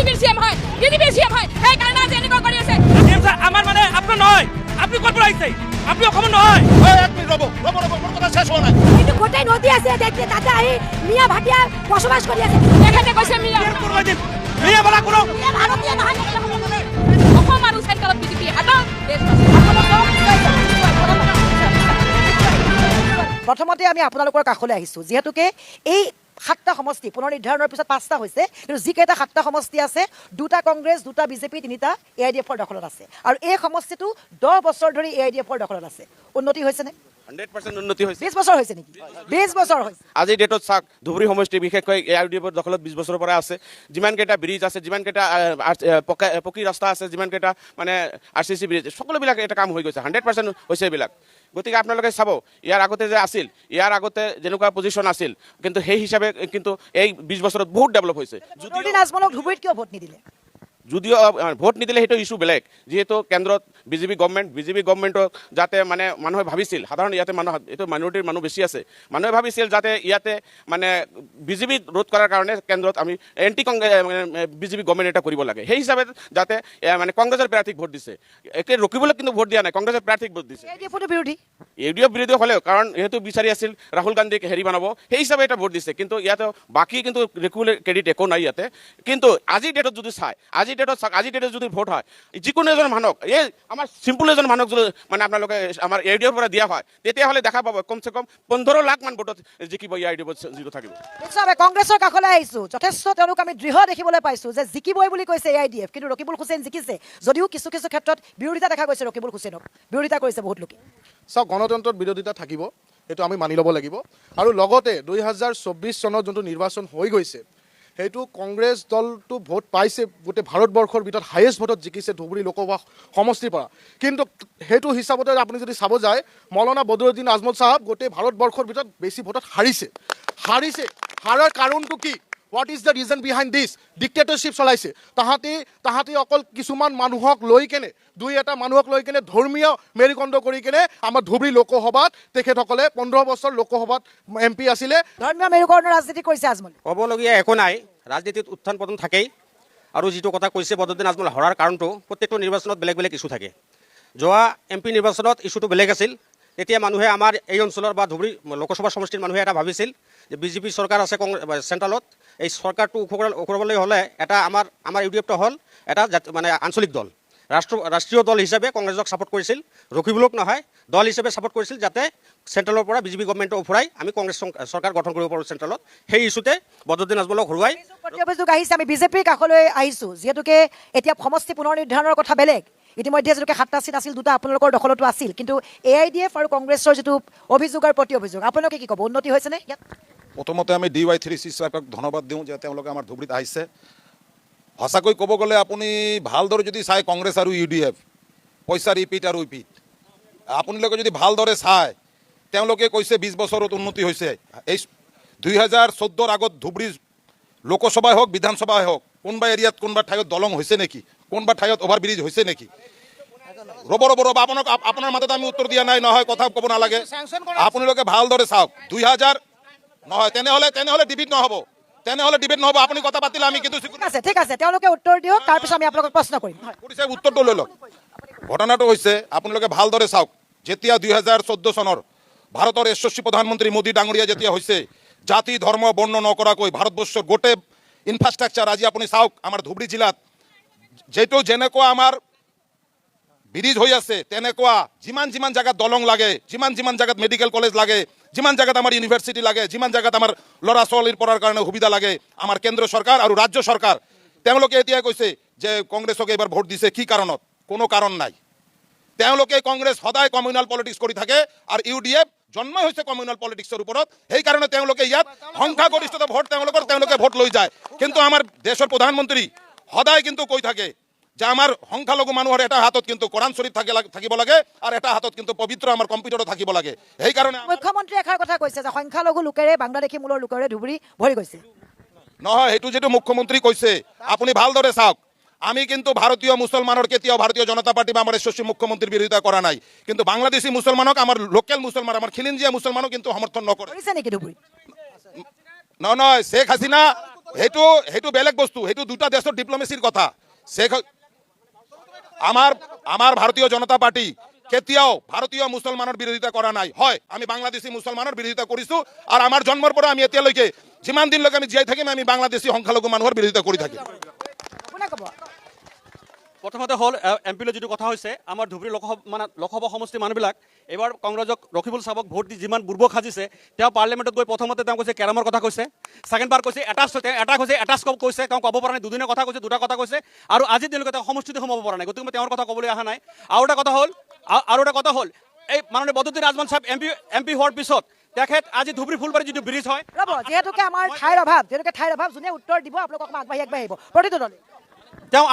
বিজেপিৰ সিএম হয় সেই কাৰণে আজি এনেকুৱা কৰি আছে আমাৰ মানে আপোনাৰ নহয় আপুনি ক'ৰ পৰা আহিছে আপুনি অসমৰ নহয় ৰ'ব কথা শেষ হোৱা নাই এইটো গোটেই নদী আছে দেখতে তাতে আহি মিয়া ভাটিয়া বসবাস কৰি আছে এখানে কৈছে মিয়া মিয়া বলা কোনো ভাৰতীয় নহয় অসম আৰু চেণ্ট্ৰেলত বিজেপি এটা প্ৰথমতে আমি আপোনালোকৰ কাষলৈ আহিছোঁ যিহেতুকে এই 7টা সমষ্টি পুনৰ নিৰ্ধাৰণৰ পিছত 5টা হৈছে কিন্তু যিকেইটা 7টা সমষ্টি আছে 2টা কংগ্ৰেছ 2টা বিজেপি 3টা AIDFৰ দখলত আছে আৰু এই সমষ্টিটো 10 বছৰ ধৰি AIDFৰ দখলত আছে উন্নতি হৈছেনে 100% উন্নতি হৈছে 20 বছৰ হৈছে নেকি 20 বছৰ হৈছে আজি ডেটত চাক ধুবুৰী সমষ্টি বিশেষকৈ AIDFৰ দখলত 20 বছৰৰ পৰা আছে যিমান কেইটা ব্ৰিজ আছে যিমান কেইটা পকী ৰাস্তা আছে যিমান কেইটা মানে RCC ব্ৰিজ সকলোবিলাক এটা কাম হৈ গৈছে 100% হৈছে এইবিলাক গতিকে আপোনালোকে চাব ইয়াৰ আগতে যে আছিল ইয়াৰ আগতে যেনেকুৱা পজিশ্যন আছিল কিন্তু সেই হিচাপে কিন্তু এই 20 বছৰত বহুত ডেভেলপ হৈছে যদিও নাজমলক ধুবুৰীত কিয় ভোট নিদিলে যদিও ভোট নিদিলে সেইটো ইস্যু বেলেগ যিহেতু কেন্দ্ৰত বিজেপি গভৰ্ণমেণ্টক যাতে মানে মানুহে ভাবিছিল সাধাৰণ ইয়াতে মানুহ এইটো মাইনৰিটিৰ মানুহ বেছি আছে মানুহে ভাবিছিল যাতে ইয়াতে মানে বিজেপি ৰোধ কৰাৰ কাৰণে কেন্দ্ৰত আমি এণ্টি বিজেপি গভৰ্ণমেণ্ট এটা কৰিব লাগে সেই হিচাপে যাতে মানে কংগ্ৰেছৰ প্ৰাৰ্থীক ভোট দিছে একে ৰখিবলৈ কিন্তু ভোট দিয়া নাই কংগ্ৰেছৰ প্ৰাৰ্থীক ভোট দিছে AIDFৰ বিৰোধী AIDF বিৰোধী হ'লেও কাৰণ ইহঁতে বিচাৰি আছিল ৰাহুল গান্ধীক হেৰি বনাব সেই হিচাপে এটা ভোট দিছে কিন্তু ইয়াতে বাকী কিন্তু ৰেগুলাৰ ক্ৰেডিট একো নাই ইয়াতে কিন্তু আজিৰ ডেটত যদি চাই আজিৰ ডেটত যদি ভোট হয় যিকোনো এজন মানুহক এই আমাৰ চিম্পুল এজন মানুহক যদি মানে আপোনালোকে আমাৰ AIDFৰ পৰা দিয়া হয় তেতিয়াহ'লে দেখা পাব কমচে কম 15 লাখ মান ভোটত জিকিব AIDFত জিৰো থাকিব নিশ্চয় কংগ্ৰেছৰ কাষলৈ আহিছোঁ যথেষ্ট তেওঁলোক আমি দৃঢ় দেখিবলৈ পাইছোঁ যে জিকিবই বুলি কৈছে AIDF কিন্তু ৰকিবুল হুছেইন জিকিছে যদিও কিছু ক্ষেত্ৰত বিৰোধিতা দেখা গৈছে ৰকিবুল হুছেইনক বিৰোধিতা কৰিছে বহুত লোকে চাওক গণতন্ত্ৰত বিৰোধিতা থাকিব সেইটো আমি মানি ল'ব লাগিব আৰু লগতে 2024 চনত যোনটো নিৰ্বাচন হৈ গৈছে সেইটো কংগ্ৰেছ দলটো ভোট পাইছে গোটেই ভাৰতবৰ্ষৰ ভিতৰত হায়েষ্ট ভোটত জিকিছে ধুবুৰী লোকসভা সমষ্টিৰ পৰা কিন্তু সেইটো হিচাপতে আপুনি যদি চাব যায় মৌলানা বদৰুদ্দিন আজমল চাহাব গোটেই ভাৰতবৰ্ষৰ ভিতৰত বেছি ভোটত হাৰিছে হাৰাৰ কাৰণটো কি what is the reason behind this dictatorship চলাইছে তাহাঁতি অকল কিছুমান মানুহক লৈ কেনে দুই এটা মানুহক লৈ কেনে ধৰ্মীয় মেৰুকণ্ড কৰি কেনে আমাৰ ধুবুৰী লোকসভাত তেখেতসকলে 15 বছৰ লোকসভাত MP আছিলে ধৰ্মীয় মেৰুকৰণৰ ৰাজনীতি কৰিছে আজমল ক'বলগীয়া একো নাই ৰাজনীতিত উত্থান পতন থাকেই আৰু যিটো কথা কৈছে বদৰুদ্দিন আজমল হৰাৰ কাৰণটো প্ৰত্যেকটো নিৰ্বাচনত বেলেগ বেলেগ ইছ্যু থাকে যোৱা MP নিৰ্বাচনত ইছ্যুটো বেলেগ আছিল তেতিয়া মানুহে আমাৰ এই অঞ্চলৰ বা ধুবুৰী লোকসভা সমষ্টিৰ মানুহে এটা ভাবিছিল যে বিজেপি চৰকাৰ আছে চেণ্ট্ৰেলত এই চৰকাৰটো উখৰাবলৈ হ'লে এটা আমাৰ AIDFটো হ'ল এটা মানে আঞ্চলিক দল ৰাষ্ট্ৰীয় দল হিচাপে কংগ্ৰেছক ছাপোৰ্ট কৰিছিল ৰখিবুলক নহয় দল হিচাপে ছাপোৰ্ট কৰিছিল যাতে চেণ্ট্ৰেলৰ পৰা বিজেপি গভৰ্ণমেণ্টক উফৰাই আমি কংগ্ৰেছ চৰকাৰ গঠন কৰিব পাৰোঁ চেণ্ট্ৰেলত সেই ইছ্যুতে বদৰুদ্দিন আজমলক হৰুৱাই অভিযোগ আহিছে আমি বিজেপিৰ কাষলৈ আহিছোঁ যিহেতুকে এতিয়া সমষ্টি পুনৰ নিৰ্ধাৰণৰ কথা বেলেগ ইতিমধ্যে যিহেতুকে 7টা চিট আছিল 2টা আপোনালোকৰ দখলতো আছিল কিন্তু AIDF আৰু কংগ্ৰেছৰ যিটো অভিযোগ আৰু প্ৰতি অভিযোগ আপোনালোকে কি ক'ব উন্নতি হৈছেনে ইয়াত প্ৰথমতে আমি DY365ক ধন্যবাদ দিওঁ যে তেওঁলোকে আমাৰ ধুবুৰীত আহিছে সঁচাকৈ ক'ব গ'লে আপুনি ভালদৰে যদি চাই কংগ্ৰেছ আৰু UDF পইচা ৰিপিট আৰু ৰিপিট আপোনালোকে যদি ভালদৰে চাই তেওঁলোকে কৈছে 20 বছৰত উন্নতি হৈছে এই 2014ৰ আগত ধুবুৰী লোকসভাই হওক বিধানসভাই হওক কোনোবা এৰিয়াত কোনোবা ঠাইত দলং হৈছে নেকি কোনোবা ঠাইত অভাৰব্ৰিজ হৈছে নেকি ৰ'ব আপোনাৰ মাতত আমি উত্তৰ দিয়া নাই নহয় কথা ক'ব নালাগে আপোনালোকে ভালদৰে চাওক 2000 নহয় তেনেহ'লে ডিবেট নহ'ব আপুনি কথা পাতিলে আমি কিন্তু ঠিক আছে তেওঁলোকে উত্তৰ দিয়ক তাৰপিছত আমি আপোনালোকক প্ৰশ্ন কৰিম উত্তৰটো লৈ লওক ঘটনাটো হৈছে আপোনালোকে ভালদৰে চাওক যেতিয়া 2014 চনৰ ভাৰতৰ যশস্বী প্ৰধানমন্ত্ৰী মোদী ডাঙৰীয়া যেতিয়া হৈছে জাতি ধৰ্ম বৰ্ণ নকৰাকৈ ভাৰতবৰ্ষৰ গোটেই ইনফ্ৰাষ্ট্ৰাকচাৰ আজি আপুনি চাওক আমাৰ ধুবুৰী জিলাত যেনেকুৱা আমাৰ ব্ৰিজ হৈ আছে তেনেকুৱা যিমান জায়গাত দলং লাগে যিমান জায়গাত মেডিকেল কলেজ লাগে যিমান জায়গাত আমাৰ ইউনিভাৰ্চিটি লাগে যিমান জায়গাত আমাৰ ল'ৰা ছোৱালীৰ পঢ়াৰ কাৰণে সুবিধা লাগে আমাৰ কেন্দ্ৰ চৰকাৰ আৰু ৰাজ্য চৰকাৰ তেওঁলোকে এতিয়া কৈছে যে কংগ্ৰেছক এইবাৰ ভোট দিছে কি কাৰণত কোনো কাৰণ নাই তেওঁলোকে কংগ্ৰেছ সদায় কমিউনাল পলিটিক্স কৰি থাকে আৰু UDF জন্ম হৈছে কমিউনাল পলিটিক্সৰ ওপৰত সেইকাৰণে তেওঁলোকে ইয়াত সংখ্যাগৰিষ্ঠতা ভোট তেওঁলোকে ভোট লৈ যায় কিন্তু আমাৰ দেশৰ প্ৰধানমন্ত্ৰী সদায় কিন্তু কৈ থাকে যে আমাৰ সংখ্যালঘু মানুহৰ এটা হাতত কিন্তু কোৰাণ শৰীফ থাকিব লাগে আৰু এটা হাতত কিন্তু পবিত্ৰ আমাৰ কম্পিউটাৰো থাকিব লাগে সেইকাৰণে মুখ্যমন্ত্ৰী এষাৰ কথা কৈছে যে সংখ্যালঘু লোকেৰে বাংলাদেশী মূলৰ লোকেৰে ধুবুৰী ভৰি গৈছে নহয় সেইটো যেটো মুখ্যমন্ত্ৰী কৈছে আপুনি ভালদৰে চাওক আমি কিন্তু ভাৰতীয় মুছলমানৰ কেতিয়াও ভাৰতীয় জনতা পাৰ্টি বা আমাৰ যশস্বী মুখ্যমন্ত্ৰীৰ বিৰোধিতা কৰা নাই কিন্তু বাংলাদেশী মুছলমানক আমাৰ লোকেল মুছলমান আমাৰ খিলঞ্জীয়া মুছলমানক কিন্তু সমৰ্থন নকৰে কৰিছে নেকি ধুবুৰী নহয় শেখ হাসিনা সেইটো বেলেগ বস্তু, সেইটো দুটা দেশৰ ডিপ্ল'মেচিৰ কথা। আমাৰ ভাৰতীয় জনতা পাৰ্টি কেতিয়াও ভাৰতীয় মুছলমানৰ বিৰোধিতা কৰা নাই। হয়, আমি বাংলাদেশী মুছলমানৰ বিৰোধিতা কৰিছোঁ, আৰু আমাৰ জন্মৰ পৰা আমি এতিয়ালৈকে যিমান দিনলৈকে আমি জীয়াই থাকিম আমি বাংলাদেশী সংখ্যালঘু মানুহৰ বিৰোধিতা কৰি থাকিম। কোনে ক'ব? প্ৰথমতে হ'ল এমপিলৈ যিটো কথা হৈছে, আমাৰ ধুবুৰী লোকসভা সমষ্টিৰ মানুহবিলাক এইবাৰ কংগ্ৰেছক ৰকিবুল চাহাবক ভোট দি যিমান বুৰ্বক সাজিছে, তেওঁ পাৰ্লিমেণ্টত গৈ প্ৰথমতে তেওঁ কৈছে কেৰামৰ কথা কৈছে, ছেকেণ্ড বাৰ কৈছে এটাচ কৈছে, তেওঁ ক'ব পৰা নাই, দুদিনৰ কথা কৈছে, দুটা কথা কৈছে, আৰু আজি তেওঁলোকে তেওঁ সমষ্টিতে সোমাব পৰা নাই। গতিকে মই তেওঁৰ কথা ক'বলৈ অহা নাই। আৰু এটা কথা হ'ল এই মাননীয় বদৰুদ্দিন আজমল চাহাব এমপি হোৱাৰ পিছত তেখেত আজি ধুবুৰী ফুলবাৰী যিটো ব্ৰিজ হয়, ৰ'ব, যিহেতুকে আমাৰ ঠাইৰ অভাৱ, যোনে উত্তৰ দিব আপোনালোক অকণমান আগবাঢ়িব প্ৰতিটো দলে। তেওঁ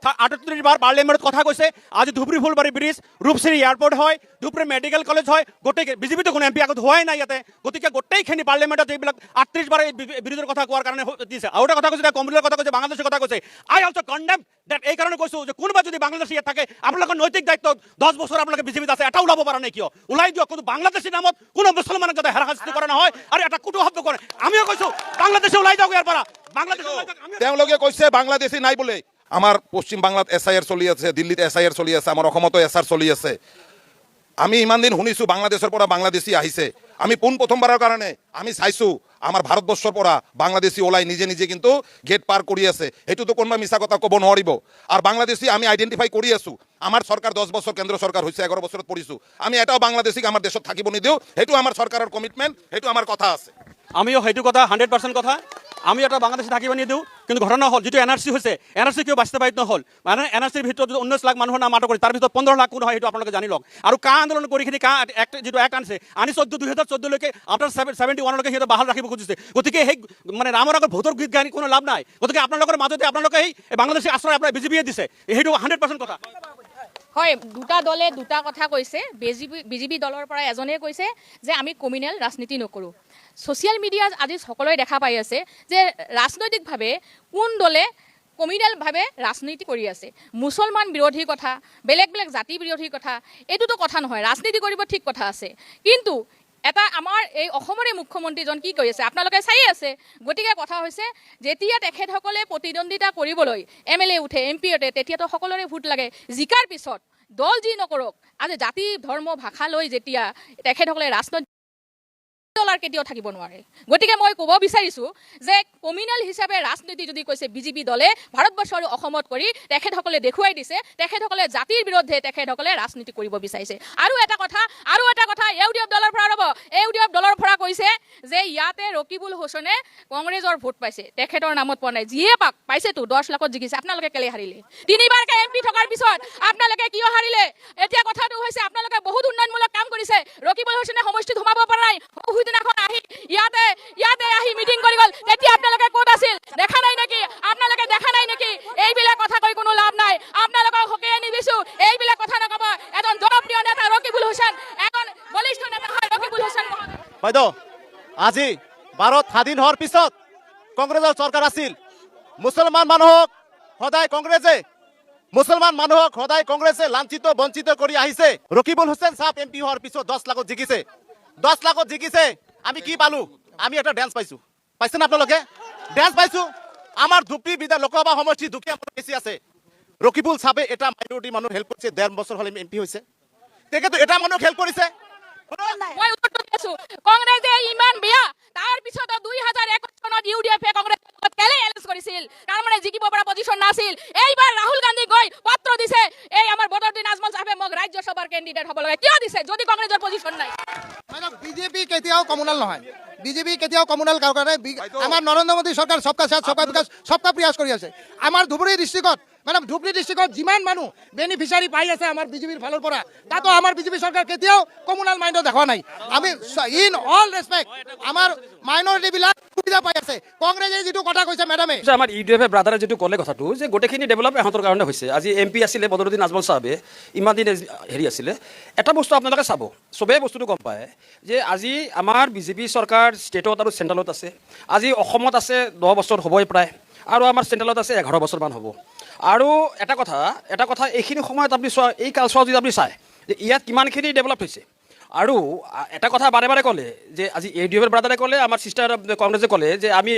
38 বাৰ পাৰ্লিমেণ্টত কথা কৈছে। আজি ধুবুৰী ফুলবাৰী ব্ৰিজ, ৰূপশ্ৰী এয়াৰপৰ্ট হয়, ধুবুৰী মেডিকেল কলেজ হয়, গোটেই বিজেপিতো কোনো এমপি আগত হোৱাই নাই ইয়াতে। গতিকে গোটেইখিনি পাৰ্লিমেণ্টত এইবিলাক 38 বাৰ এই ব্ৰিজৰ কথা কোৱাৰ কাৰণে দিছে। আৰু এটা কথা কৈছে, কম্পিউটাৰৰ কথা কৈছে, বাংলাদেশৰ কথা কৈছে। আই অলছ' কণ্ডেম ডেট। এই কাৰণে কৈছোঁ যে কোনোবা যদি বাংলাদেশী ইয়াত থাকে, আপোনালোকৰ নৈতিক দায়িত্ব 10 বছৰ আপোনালোকে বিজেপিত আছে, এটা ওলাব পৰা নাই কিয়? ওলাই দিয়ক। কোনো বাংলাদেশী নামত কোনো মুছলমানক যাতে হাৰাশাস্তি কৰা নহয় আৰু এটা কুটু শব্দ কৰে। আমিও কৈছোঁ বাংলাদেশে ওলাই যাওক ইয়াৰ পৰা। তেওঁলোকে কৈছে বাংলাদেশী নাই বোলে। আমাৰ পশ্চিম বাংলাত SIR চলি আছে, দিল্লীত SIR চলি আছে, আমাৰ অসমতো SR চলি আছে। আমি ইমান দিন শুনিছোঁ বাংলাদেশৰ পৰা বাংলাদেশী আহিছে। আমি প্ৰথমবাৰৰ কাৰণে আমি চাইছোঁ আমাৰ ভাৰতবৰ্ষৰ পৰা বাংলাদেশী ওলাই নিজে নিজে কিন্তু গেট পাৰ কৰি আছে। সেইটোতো কোনোবা মিছা কথা ক'ব নোৱাৰিব। আৰু বাংলাদেশী আমি আইডেণ্টিফাই কৰি আছোঁ। আমাৰ চৰকাৰ 10 বছৰ, কেন্দ্ৰ চৰকাৰ হৈছে 11 বছৰত পৰিছোঁ। আমি এটাও বাংলাদেশীক আমাৰ দেশত থাকিব নিদিওঁ। সেইটো আমাৰ চৰকাৰৰ কমিটমেণ্ট, সেইটো আমাৰ কথা আছে। আমিও সেইটো কথা 100% কথা, আমি এটা বাংলাদেশে থাকিব নিদিওঁ। কিন্তু ঘটনা হ'ল যিটো NRC হৈছে, NRC কিয় বাস্তৱায়িত নহ'ল? মানে NRCৰ ভিতৰত 19 লাখ মানুহৰ নাম আটক কৰি তাৰ ভিতৰত 15 লাখ কোন হয় সেইটো আপোনালোকে জানি লওক। আৰু কা আন্দোলন কৰি খিনি যিটো এক্ট আনিছে, 2014লৈকে আফটাৰ 71লৈকে সিহঁতে বাহাল ৰাখিব খুজিছে। গতিকে সেই মানে ৰামৰ আগত ভোটৰ গীত গাই কোনো লাভ নাই। গতিকে আপোনালোকৰ মাজতে আপোনালোকে সেই বাংলাদেশী আশ্ৰয় আপোনাৰ বিজেপিয়ে দিছে, সেইটো 100% কথা। হয়, দুটা দলে দুটা কথা কৈছে। বিজেপি দলৰ পৰা এজনে কৈছে যে আমি কমিউনেল ৰাজনীতি নকৰোঁ। ছ'চিয়েল মিডিয়াত আজি সকলোৱে দেখা পাই আছে যে ৰাজনৈতিকভাৱে কোন দলে কমিউনেলভাৱে ৰাজনীতি কৰি আছে। মুছলমান বিৰোধী কথা, বেলেগ জাতি বিৰোধী কথা, এইটোতো কথা নহয়। ৰাজনীতি কৰিব ঠিক কথা আছে, কিন্তু এটা আমাৰ এই অসমৰে মুখ্যমন্ত্ৰীজন কি কৰি আছে আপোনালোকে চাই আছে। গতিকে কথা হৈছে যেতিয়া তেখেতসকলে প্ৰতিদ্বন্দ্বিতা কৰিবলৈ MLA উঠে, MP উঠে, তেতিয়াতো সকলোৰে ভোট লাগে। জিকাৰ পিছত দল যি নকৰক, আজি জাতি ধৰ্ম ভাষা লৈ যেতিয়া তেখেতসকলে ৰাজনৈতিক দলৰ কেতিয়াও থাকিব নোৱাৰে। গতিকে মই ক'ব বিচাৰিছোঁ যে কমিউনেল হিচাপে ৰাজনীতি যদি কৈছে বিজেপি দলে ভাৰতবৰ্ষ আৰু অসমত কৰি তেখেতসকলে দেখুৱাই দিছে, তেখেতসকলে জাতিৰ বিৰুদ্ধে তেখেতসকলে ৰাজনীতি কৰিব বিচাৰিছে। আৰু এটা কথা UDF দলৰ পৰা ৰ'ব, UDF দলৰ পৰা কৈছে যে ইয়াতে ৰকিবুল হুছেইনে কংগ্ৰেছৰ ভোট পাইছে, তেখেতৰ নামত পোৱা নাই। যিয়ে পাইছেতো 10 লাখত জিকিছে। আপোনালোকে কেলে হাৰিলে? 3বাৰকৈ MP থকাৰ পিছত আপোনালোকে কিয় হাৰিলে? এতিয়া কথাটো হৈছে আপোনালোকে বহুত উন্নয়নমূলক কাম কৰিছে, ৰকিবুল হুছেইনে সমষ্টিত সোমাব পৰা নাই। দিনাখন আহি ইয়াতে আহি মিটিং কৰি গ'ল, তেতিয়া আপোনালোকে ক'ত আছিল? দেখা নাই নেকি? আপোনালোকে দেখা নাই নেকি? এইবিলাক কথা কৈ কোনো লাভ নাই। আপোনালোকক সকীয়াই নিদিছোঁ, এইবিলাক কথা নক'ব। এজন জনপ্ৰিয় নেতা ৰকিবুল হুছেইন, এজন বলিষ্ঠ নেতা হয় ৰকিবুল হুছেইন। বাইদেউ, আজি ভাৰত স্বাধীন হোৱাৰ পিছত কংগ্ৰেছৰ চৰকাৰ আছিল। মুছলমান মানুহক সদায় কংগ্ৰেছে লাঞ্ছিত বঞ্চিত কৰি আহিছে। ৰকিবুল হুছেইন চাহাব MP হোৱাৰ পিছত 10 লাখত জিকিছে। 10 লাখত জিকিছে। আমি কি পালোঁ? আমি এটা ডেন্স পাইছোঁ। পাইছেনে আপোনালোকে? ডেন্স পাইছোঁ। আমাৰ ধুবুৰী লোকসভা সমষ্টি দুখীয়া মানুহ বেছি আছে। ৰকিবুল চাহাবে এটা মাইনৰিটি মানুহ হেল্প কৰিছে। 1.5 বছৰ হ'লে MP হৈছে। তেখেতে এটা মানুহক হেল্প কৰিছে। মই উত্তৰটো দিছোঁ, কংগ্ৰেছে ইমান বেয়া, তাৰ পিছতো 2021 চনত UDF কংগ্ৰেছক কেলে এলাউন্স কৰিছিল? তাৰমানে জিকিব পৰা পজিশ্যন নাছিল। এইবাৰ ৰাহুল গান্ধী গৈ পত্ৰ দিছে, এই আমাৰ বদৰুদ্দিন আজমল চাহাবে মোক ৰাজ্যসভাৰ কেণ্ডিডেট হ'ব লাগে। কিয় দিছে যদি কংগ্ৰেছৰ পজিশ্যন নাই? বিজেপি কেতিয়াও কমিউনেল নহয়। বিজেপি কেতিয়াও কমিউনেল কাৰণে আমাৰ নৰেন্দ্ৰ মোদী চৰকাৰ সবকা সাথ সবকা বিকাশ সবকা প্ৰয়াস কৰি আছে। আমাৰ ধুবুৰী ডিষ্ট্ৰিক্টত যিমান মানুহ বেনিফিচিয়াৰী পাই আছে আমাৰ বিজেপিৰ ফালৰ পৰা, তাতো আমাৰ বিজেপি চৰকাৰ কেতিয়াও কমিউনেল মাইণ্ডত দেখা নাই। আমি ইন অল ৰেছপেক্ট আমাৰ মাইনৰিটিবিলাক সুবিধা পাই আছে। কংগ্ৰেছে যিটো কথা কৈছে মেডামে, আমাৰ UDF ব্ৰাদাৰে যিটো ক'লে কথাটো যে গোটেইখিনি ডেভেলপ ইহঁতৰ কাৰণে হৈছে। আজি MP আছিলে বদৰুদ্দিন আজমল চাহাবে, ইমান দিন হেৰি আছিলে। এটা বস্তু আপোনালোকে চাব, চবেই বস্তুটো গম পায় যে আজি আমাৰ বিজেপি চৰকাৰ ষ্টেটত আৰু চেণ্ট্ৰেলত আছে। আজি অসমত আছে 10 বছৰ হ'বই প্ৰায়, আৰু আমাৰ চেণ্ট্ৰেলত আছে 11 বছৰমান হ'ব। আৰু এটা কথা এইখিনি সময়ত আপুনি চোৱা, এই কালচাৰ যদি আপুনি চায় যে ইয়াত কিমানখিনি ডেভেলপ হৈছে। আৰু এটা কথা বাৰে বাৰে ক'লে যে আজি ADF ব্ৰাদাৰে ক'লে, আমাৰ চিষ্টাৰ কংগ্ৰেছে ক'লে যে আমি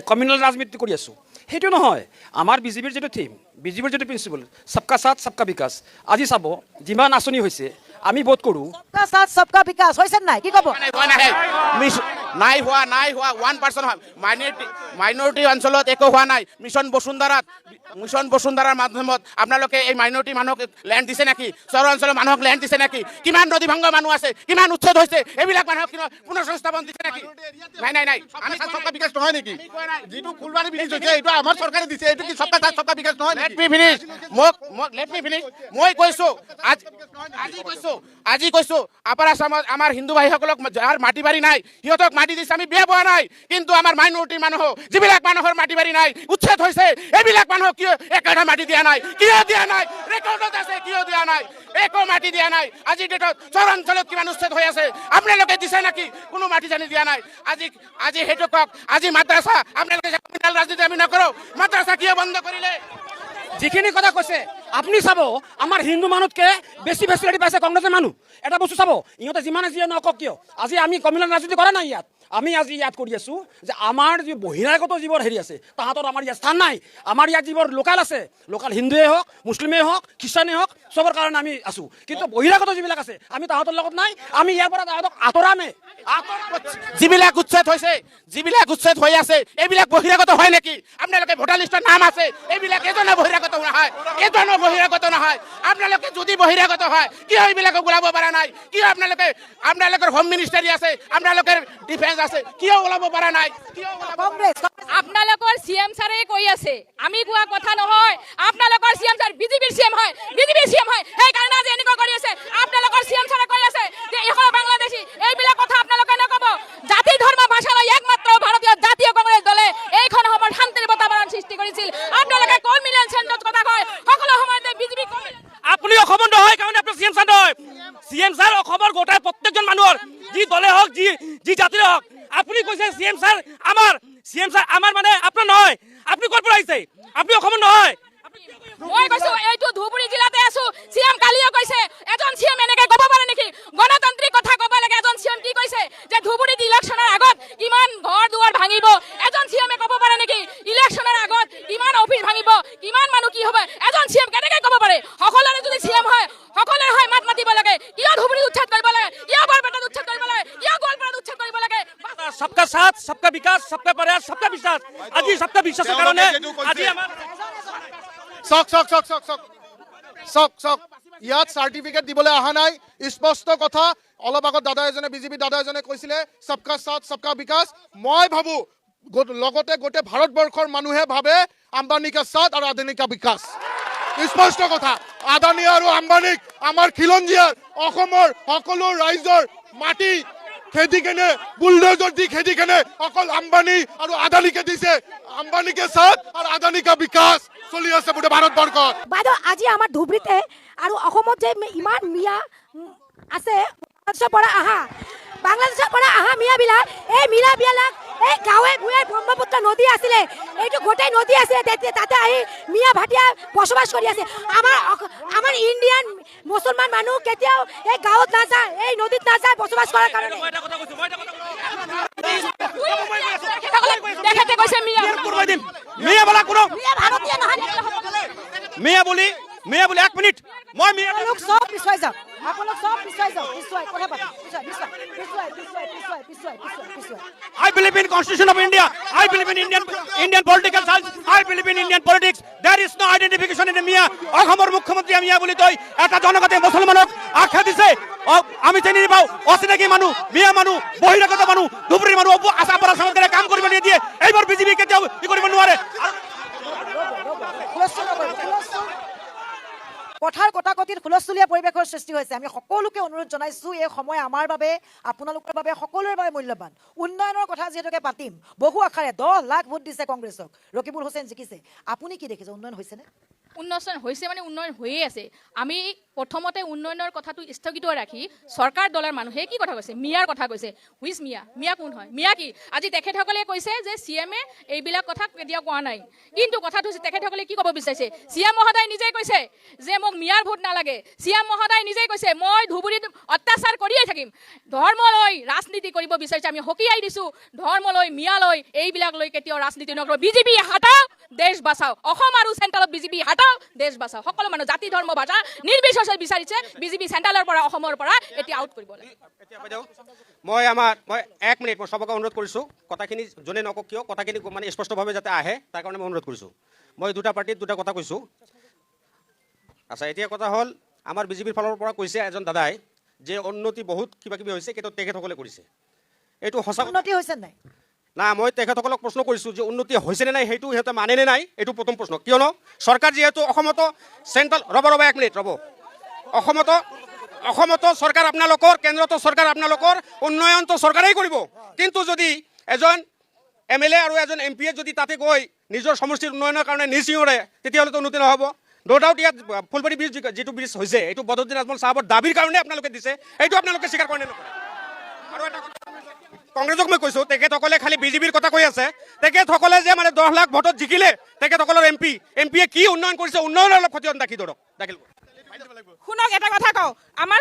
কমিউনেল ৰাজনীতি কৰি আছোঁ। সেইটো নহয়, আমাৰ বিজেপিৰ যিটো থিম, বিজেপিৰ যিটো প্ৰিন্সিপল, সবকা সাথ সবকা বিকাশ। আজি চাব যিমান আঁচনি হৈছে আমি বোধ কৰোঁ সবকা সাথ সবকা বিকাশ হৈছে নাই, কি ক'ব? নাই হোৱা 1% মাইনৰিটি অঞ্চলত একো হোৱা নাই। মিছন বসুন্ধৰাৰ মাধ্যমত আপোনালোকে এই মাইনৰিটি মানুহক লেণ্ড দিছে নেকি? চহৰ অঞ্চলৰ মানুহক লেণ্ড দিছে নেকি? কিমান নদীভংগ মানুহ আছে, কিমান উচ্ছেদ হৈছে, এইবিলাক মানুহক পুনঃসংস্থাপন দিছে নেকি? নাই আমি সবকা বিকাশ নহয় নেকি? যিটো ফুলবাৰী ব্ৰিজ হৈছে এইটো আমাৰ চৰকাৰে দিছে, এইটো কি সবকা সাথ সবকা বিকাশ নহয়? Let me finish. মই কৈছোঁ আজি কৈছোঁ আপাৰ আছামত আমাৰ হিন্দু ভাইসকলক যাৰ মাটি বাৰী নাই সিহঁতক মাটি দিছে, আমি বিয়া পোৱা নাই। কিন্তু আমাৰ মাইনৰিটিৰ মানুহ যিবিলাক মানুহৰ মাটি বাৰী নাই, উচ্ছেদ হৈছে, এইবিলাক মানুহক কিয় একেটা মাটি দিয়া নাই? কিয় দিয়া নাই? ৰেকৰ্ডত আছে কিয় দিয়া নাই? একো মাটি দিয়া নাই। আজিৰ ডেটত চহৰ অঞ্চলত কিমান উচ্ছেদ হৈ আছে, আপোনালোকে দিছে নেকি? কোনো মাটি জানি দিয়া নাই। আজি সেইটো কওক। আজি মাদ্ৰাছা আপোনালোকে ৰাজনীতি আমি নকৰোঁ, মাদ্ৰাছা কিয় বন্ধ কৰিলে? যিখিনি কথা কৈছে আপুনি চাব, আমাৰ হিন্দু মানুহতকে বেছি ফেচিলিটি পাইছে কংগ্ৰেছৰ মানুহ। এটা বস্তু চাব, ইহঁতে যিমানে যিয়ে নকওক কিয়, আজি আমি কমিউনেল ৰাজনীতি কৰা নাই ইয়াত। আমি আজি ইয়াত কৰি আছোঁ যে আমাৰ যি বহিৰাগত যিবোৰ হেৰি আছে তাহাঁতৰ আমাৰ ইয়াত স্থান নাই। আমাৰ ইয়াত যিবোৰ লোকেল আছে, লোকেল হিন্দুৱে হওক, মুছলিমেই হওক, খ্ৰীষ্টানেই হওক, চবৰ কাৰণে আমি আছোঁ। কিন্তু বহিৰাগত যিবিলাক আছে আমি তাহাঁতৰ লগত নাই। আমি ইয়াৰ পৰা তাহাঁতক আঁতৰামে। যিবিলাক উচ্ছেদ হৈ আছে এইবিলাক বহিৰাগত হয় নেকি? আপোনালোকে ভোটাৰ লিষ্টৰ নাম আছে, এইবিলাক এজনো বহিৰাগত নহয়। আপোনালোকে যদি বহিৰাগত হয় কিয় এইবিলাকক ওলাব পৰা নাই? কিয় আপোনালোকৰ হোম মিনিষ্টাৰী আছে, আপোনালোকৰ ডিফেন্স আছে, কিয় ওলাব পৰা নাই? আপোনালোকৰ CM ছাৰে কৈ আছে, আমি কোৱা কথা নহয়। আপোনালোকৰ CM ছাৰ বিজেপিৰ CM হয়, সেইকাৰণে আজি এনেকুৱা কৰি আছে। আপোনালোকৰ CM ছাৰে কৈ আছে যে এখন বাংলাদেশী, এইবিলাক কথা আপোনালোকে নক'ব। জাতি ধৰ্ম ভাষা লৈ একমাত্ৰ ভাৰতীয় জাতীয় কংগ্ৰেছ দলে এইখন সময়ত শান্তিৰ বাতাবৰণ সৃষ্টি কৰিছিল। আপোনালোকে কমিউনেল চেণ্টাৰত কথা কয়, সকলো সময়তে বিজেপি আপুনি অসমৰ নহয় কাৰণে আপোনাৰ CM ছাৰ নহয়। CM ছাৰ অসমৰ গোটাই প্ৰত্যেকজন মানুহৰ, যি দলে হওক, যি জাতিৰে হওক। আপুনি কৈছে CM ছাৰ আমাৰ মানে আপোনাৰ নহয়। আপুনি ক'ৰ পৰা আহিছে? আপুনি অসমৰ নহয়। মই কৈছো এইটো ধুবুৰী জিলাতে আছো। CM কালিও কৈছে, এজন CM এনেকে ক'ব পাৰে নেকি? গণতান্ত্ৰিক কথা ক'ব লাগে। এজন CM কি কৈছে যে ধুবুৰীত ইলেকশ্যনৰ আগত কিমান ঘৰ দুৱাৰ ভাঙিব, এজন CM ক'ব পাৰে নেকি? ইলেকশ্যনৰ আগত কিমান অফিচ ভাঙিব, কিমান মানুহ কি হ'ব, এজন CM কেনেকে ক'ব পাৰে? সকলোৰে যদি CM হয়, সকলোৰে হয় মাত মাতিব লাগে। কিয় ধুবুৰী উচ্ছেদ কৰিব লাগে? কিয় বৰপেটাত উচ্ছেদ কৰিব লাগে? কিয় গোৱালপাৰাত উচ্ছেদ কৰিব লাগে? সবকা সাথ সবকা বিকাশ, সবকা প্ৰয়াস, সবকা বিশ্বাস। আজি সবকা বিশ্বাসৰ কাৰণে আজি আমাৰ চক ইয়াত চাৰ্টিফিকেট দিবলৈ অহা নাই। স্পষ্ট কথা, অলপ আগত বিজেপি দাদা এজনে কৈছিলে সবকা সাথ সবকা বিকাশ। মই ভাবোঁ লগতে গোটেই ভাৰতবৰ্ষৰ মানুহে ভাবে আম্বানী কা সাথ আৰু আদানী কা বিকাশ। স্পষ্ট কথা, আদানী আৰু আম্বানীক আমাৰ খিলঞ্জীয়াৰ অসমৰ সকলো ৰাইজৰ মাটি খেদি কেনে বুলডোজাৰ দি খেদি কেনে অকল আম্বানী আৰু আদানীকে দিছে। আম্বানীকে সাথ আৰু আদানী কা বিকাশ চলি আছে গোটেই ভাৰতবৰ্ষত। বাইদেউ আজি আমাৰ ধুবুৰীতে আৰু অসমত যে ইমান মিয়া আছে, বাংলাদেশৰ পৰা অহা মিয়াবিলাক, এই মিয়াবিলাক এই গাঁৱে ভূঞে ব্ৰহ্মপুত্ৰ নদী আছিলে, এইটো গোটেই নদী আছিলে, তাতে আহি মিয়া ভাটিয়া বসবাস কৰি আছে। আমাৰ ইণ্ডিয়ান মুছলমান মানুহ কেতিয়াও এই গাঁৱত নাযায়, এই নদীত নাযায় বসবাস কৰাৰ কাৰণে। তেখেতে কৈছে মিয়া বুলি 1 মিনিট মই মিয়া সব পিছুৱাই যাওক, আপোনালোক সব পিছুৱাই যাওক, কথা পাতক, পিছুৱাই। I believe in Constitution of India. I believe in Indian political science. I believe in Indian politics. There is no identification in the Mia. অসমৰ মুখ্যমন্ত্ৰী মিয়া বুলি কয় এটা জনগতে মুছলমানক আখ্যা দিছে। আমি চিনি নাপাওঁ, অচিনাকি মানুহ, মিয়া মানুহ, বহিৰাগত মানুহ, ধুবুৰীৰ মানুহ আপাৰ আছামত কাম কৰিব নিদিয়ে। এইবাৰ বিজেপি কেতিয়াও কৰিব নোৱাৰে। কথাৰ কটাকটিত হুলস্থুলীয়া পৰিৱেশৰ সৃষ্টি হৈছে। আমি সকলোকে অনুৰোধ জনাইছোঁ, এই সময় আমাৰ বাবে, আপোনালোকৰ বাবে, সকলোৰে বাবে মূল্যৱান। উন্নয়নৰ কথা যিহেতুকে পাতিম, বহু আশাৰে 10 লাখ ভোট দিছে কংগ্ৰেছক, ৰকিবুল হুছেইন জিকিছে। আপুনি কি দেখিছে, উন্নয়ন হৈছেনে? উন্নয়ন হৈছে মানে উন্নয়ন হৈয়ে আছে। আমি প্ৰথমতে উন্নয়নৰ কথাটো স্থগিত ৰাখি চৰকাৰ দলৰ মানুহে কি কথা কৈছে, মিয়াৰ কথা কৈছে। হুইচ মিয়া? মিয়া কোন হয়? মিয়া কি? আজি তেখেতসকলে কৈছে যে CM-এ এইবিলাক কথা কেতিয়াও কোৱা নাই, কিন্তু কথাটো হৈছে তেখেতসকলে কি ক'ব বিচাৰিছে? CM মহোদয় নিজেই কৈছে যে মোক মিয়াৰ ভোট নালাগে। CM মহোদয় নিজেই কৈছে মই ধুবুৰীত অত্যাচাৰ কৰিয়ে থাকিম। ধৰ্ম লৈ ৰাজনীতি কৰিব বিচাৰিছে, আমি সকীয়াই দিছোঁ। ধৰ্ম লৈ, মিয়া লৈ, এইবিলাক লৈ কেতিয়াও ৰাজনীতি নকৰোঁ। বিজেপি হাটাও, দেশ বাঁচাও। অসম আৰু চেণ্ট্ৰেলত বিজেপি হাটাও, দেশ বাঁচাও। সকলো মানুহ জাতি ধৰ্ম ভাষা নিৰ্বিশেষে বিচাৰিছে বিজেপি চেণ্ট্ৰেলৰ পৰা, অসমৰ পৰা এতিয়া আউট কৰিব লাগে। মই 1 মিনিট মই চবকে অনুৰোধ কৰিছোঁ, কথাখিনি যোনে নকওক কিয় কথাখিনি মানে স্পষ্টভাৱে যাতে আহে তাৰ কাৰণে মই অনুৰোধ কৰিছোঁ। মই দুটা পাৰ্টিত দুটা কথা কৈছোঁ। আচ্ছা, এতিয়া কথা হ'ল আমাৰ বিজেপিৰ ফালৰ পৰা কৈছে এজন দাদাই যে উন্নতি বহুত কিবা কিবি হৈছে, কিন্তু তেখেতসকলে কৰিছে। এইটো সঁচা উন্নতি হৈছে নাই? না, মই তেখেতসকলক প্ৰশ্ন কৰিছোঁ যে উন্নতি হৈছেনে নাই, সেইটো সিহঁতে মানেনে নাই, এইটো প্ৰথম প্ৰশ্ন। কিয়নো চৰকাৰ যিহেতু অসমতো চেণ্ট্ৰেল, ৰ'ব 1 মিনিট ৰ'ব, অসমতো চৰকাৰ আপোনালোকৰ, কেন্দ্ৰতো চৰকাৰ আপোনালোকৰ, উন্নয়নটো চৰকাৰেই কৰিব। কিন্তু যদি এজন MLA আৰু এজন MP-য়ে যদি তাতে গৈ নিজৰ সমষ্টিৰ উন্নয়নৰ কাৰণে নিচিঞৰে, তেতিয়াহ'লেতো উন্নতি নহ'ব। নো ডাউট ইয়াত ফুলবাৰী ব্ৰিজ যিটো ব্ৰিজ হৈছে এইটো বদৰুদ্দিন আজমল চাহাবৰ দাবীৰ কাৰণে আপোনালোকে দিছে, এইটো আপোনালোকে স্বীকাৰ কৰে নে নকৰে? আৰু এটা কথা কংগ্ৰেছক মই কৈছোঁ, তেখেতসকলে খালি বিজেপিৰ কথা কৈ আছে। তেখেতসকলে যে মানে 10 লাখ ভোটত জিকিলে, তেখেতসকলৰ MP-য়ে কি উন্নয়ন কৰিছে, উন্নয়নৰ অলপ ক্ষতি দাখি ধৰক, দাখিল কৰক। শুনক, এটা কথা কওঁ, আমাৰ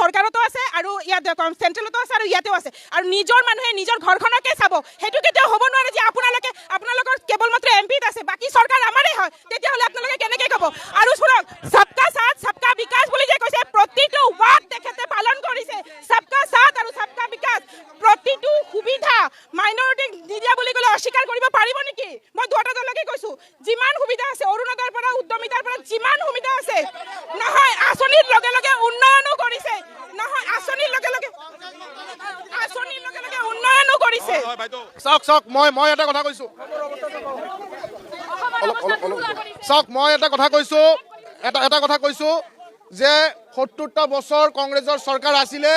চৰকাৰতো আছে আৰু ইয়াতে চেণ্ট্ৰেলতো আছে আৰু ইয়াতেও আছে। আৰু নিজৰ মানুহে নিজৰ ঘৰখনকে চাব, সেইটো কেতিয়াও হ'ব নোৱাৰে যে আপোনালোকৰ কেৱল মাত্ৰ MP-ত আছে, বাকী চৰকাৰ আমাৰেই হয়। তেতিয়াহ'লে আপোনালোকে কেনেকৈ ক'ব? আৰু শুনক, সবকা সাথ সবকা বিকাশ বুলি যে কৈছে, প্ৰতিটো ৱাৰ্ড তেখেতে পালন কৰিছে। সবকা সাথ আৰু সবকা বিকাশ, প্ৰতিটো সুবিধা মাইনৰিটিক নিদিয়া বুলি ক'লে অস্বীকাৰ কৰিব পাৰিব নেকি? মই দুটা দলকে কৈছোঁ, যিমান সুবিধা আছে, অৰুণোদয়ৰ পৰা, উদ্যমিতাৰ পৰা যিমান সুবিধা আছে, নহয় আঁচনিৰ লগে লগে উন্নয়নো কৰিছে, নহয় আঁচনিৰ লগে লগে উন্নয়নো কৰিছে। চাওক মই এটা কথা কৈছোঁ, চাওক মই এটা কথা কৈছোঁ, এটা কথা কৈছোঁ যে 70টা বছৰ কংগ্ৰেছৰ চৰকাৰ আছিলে,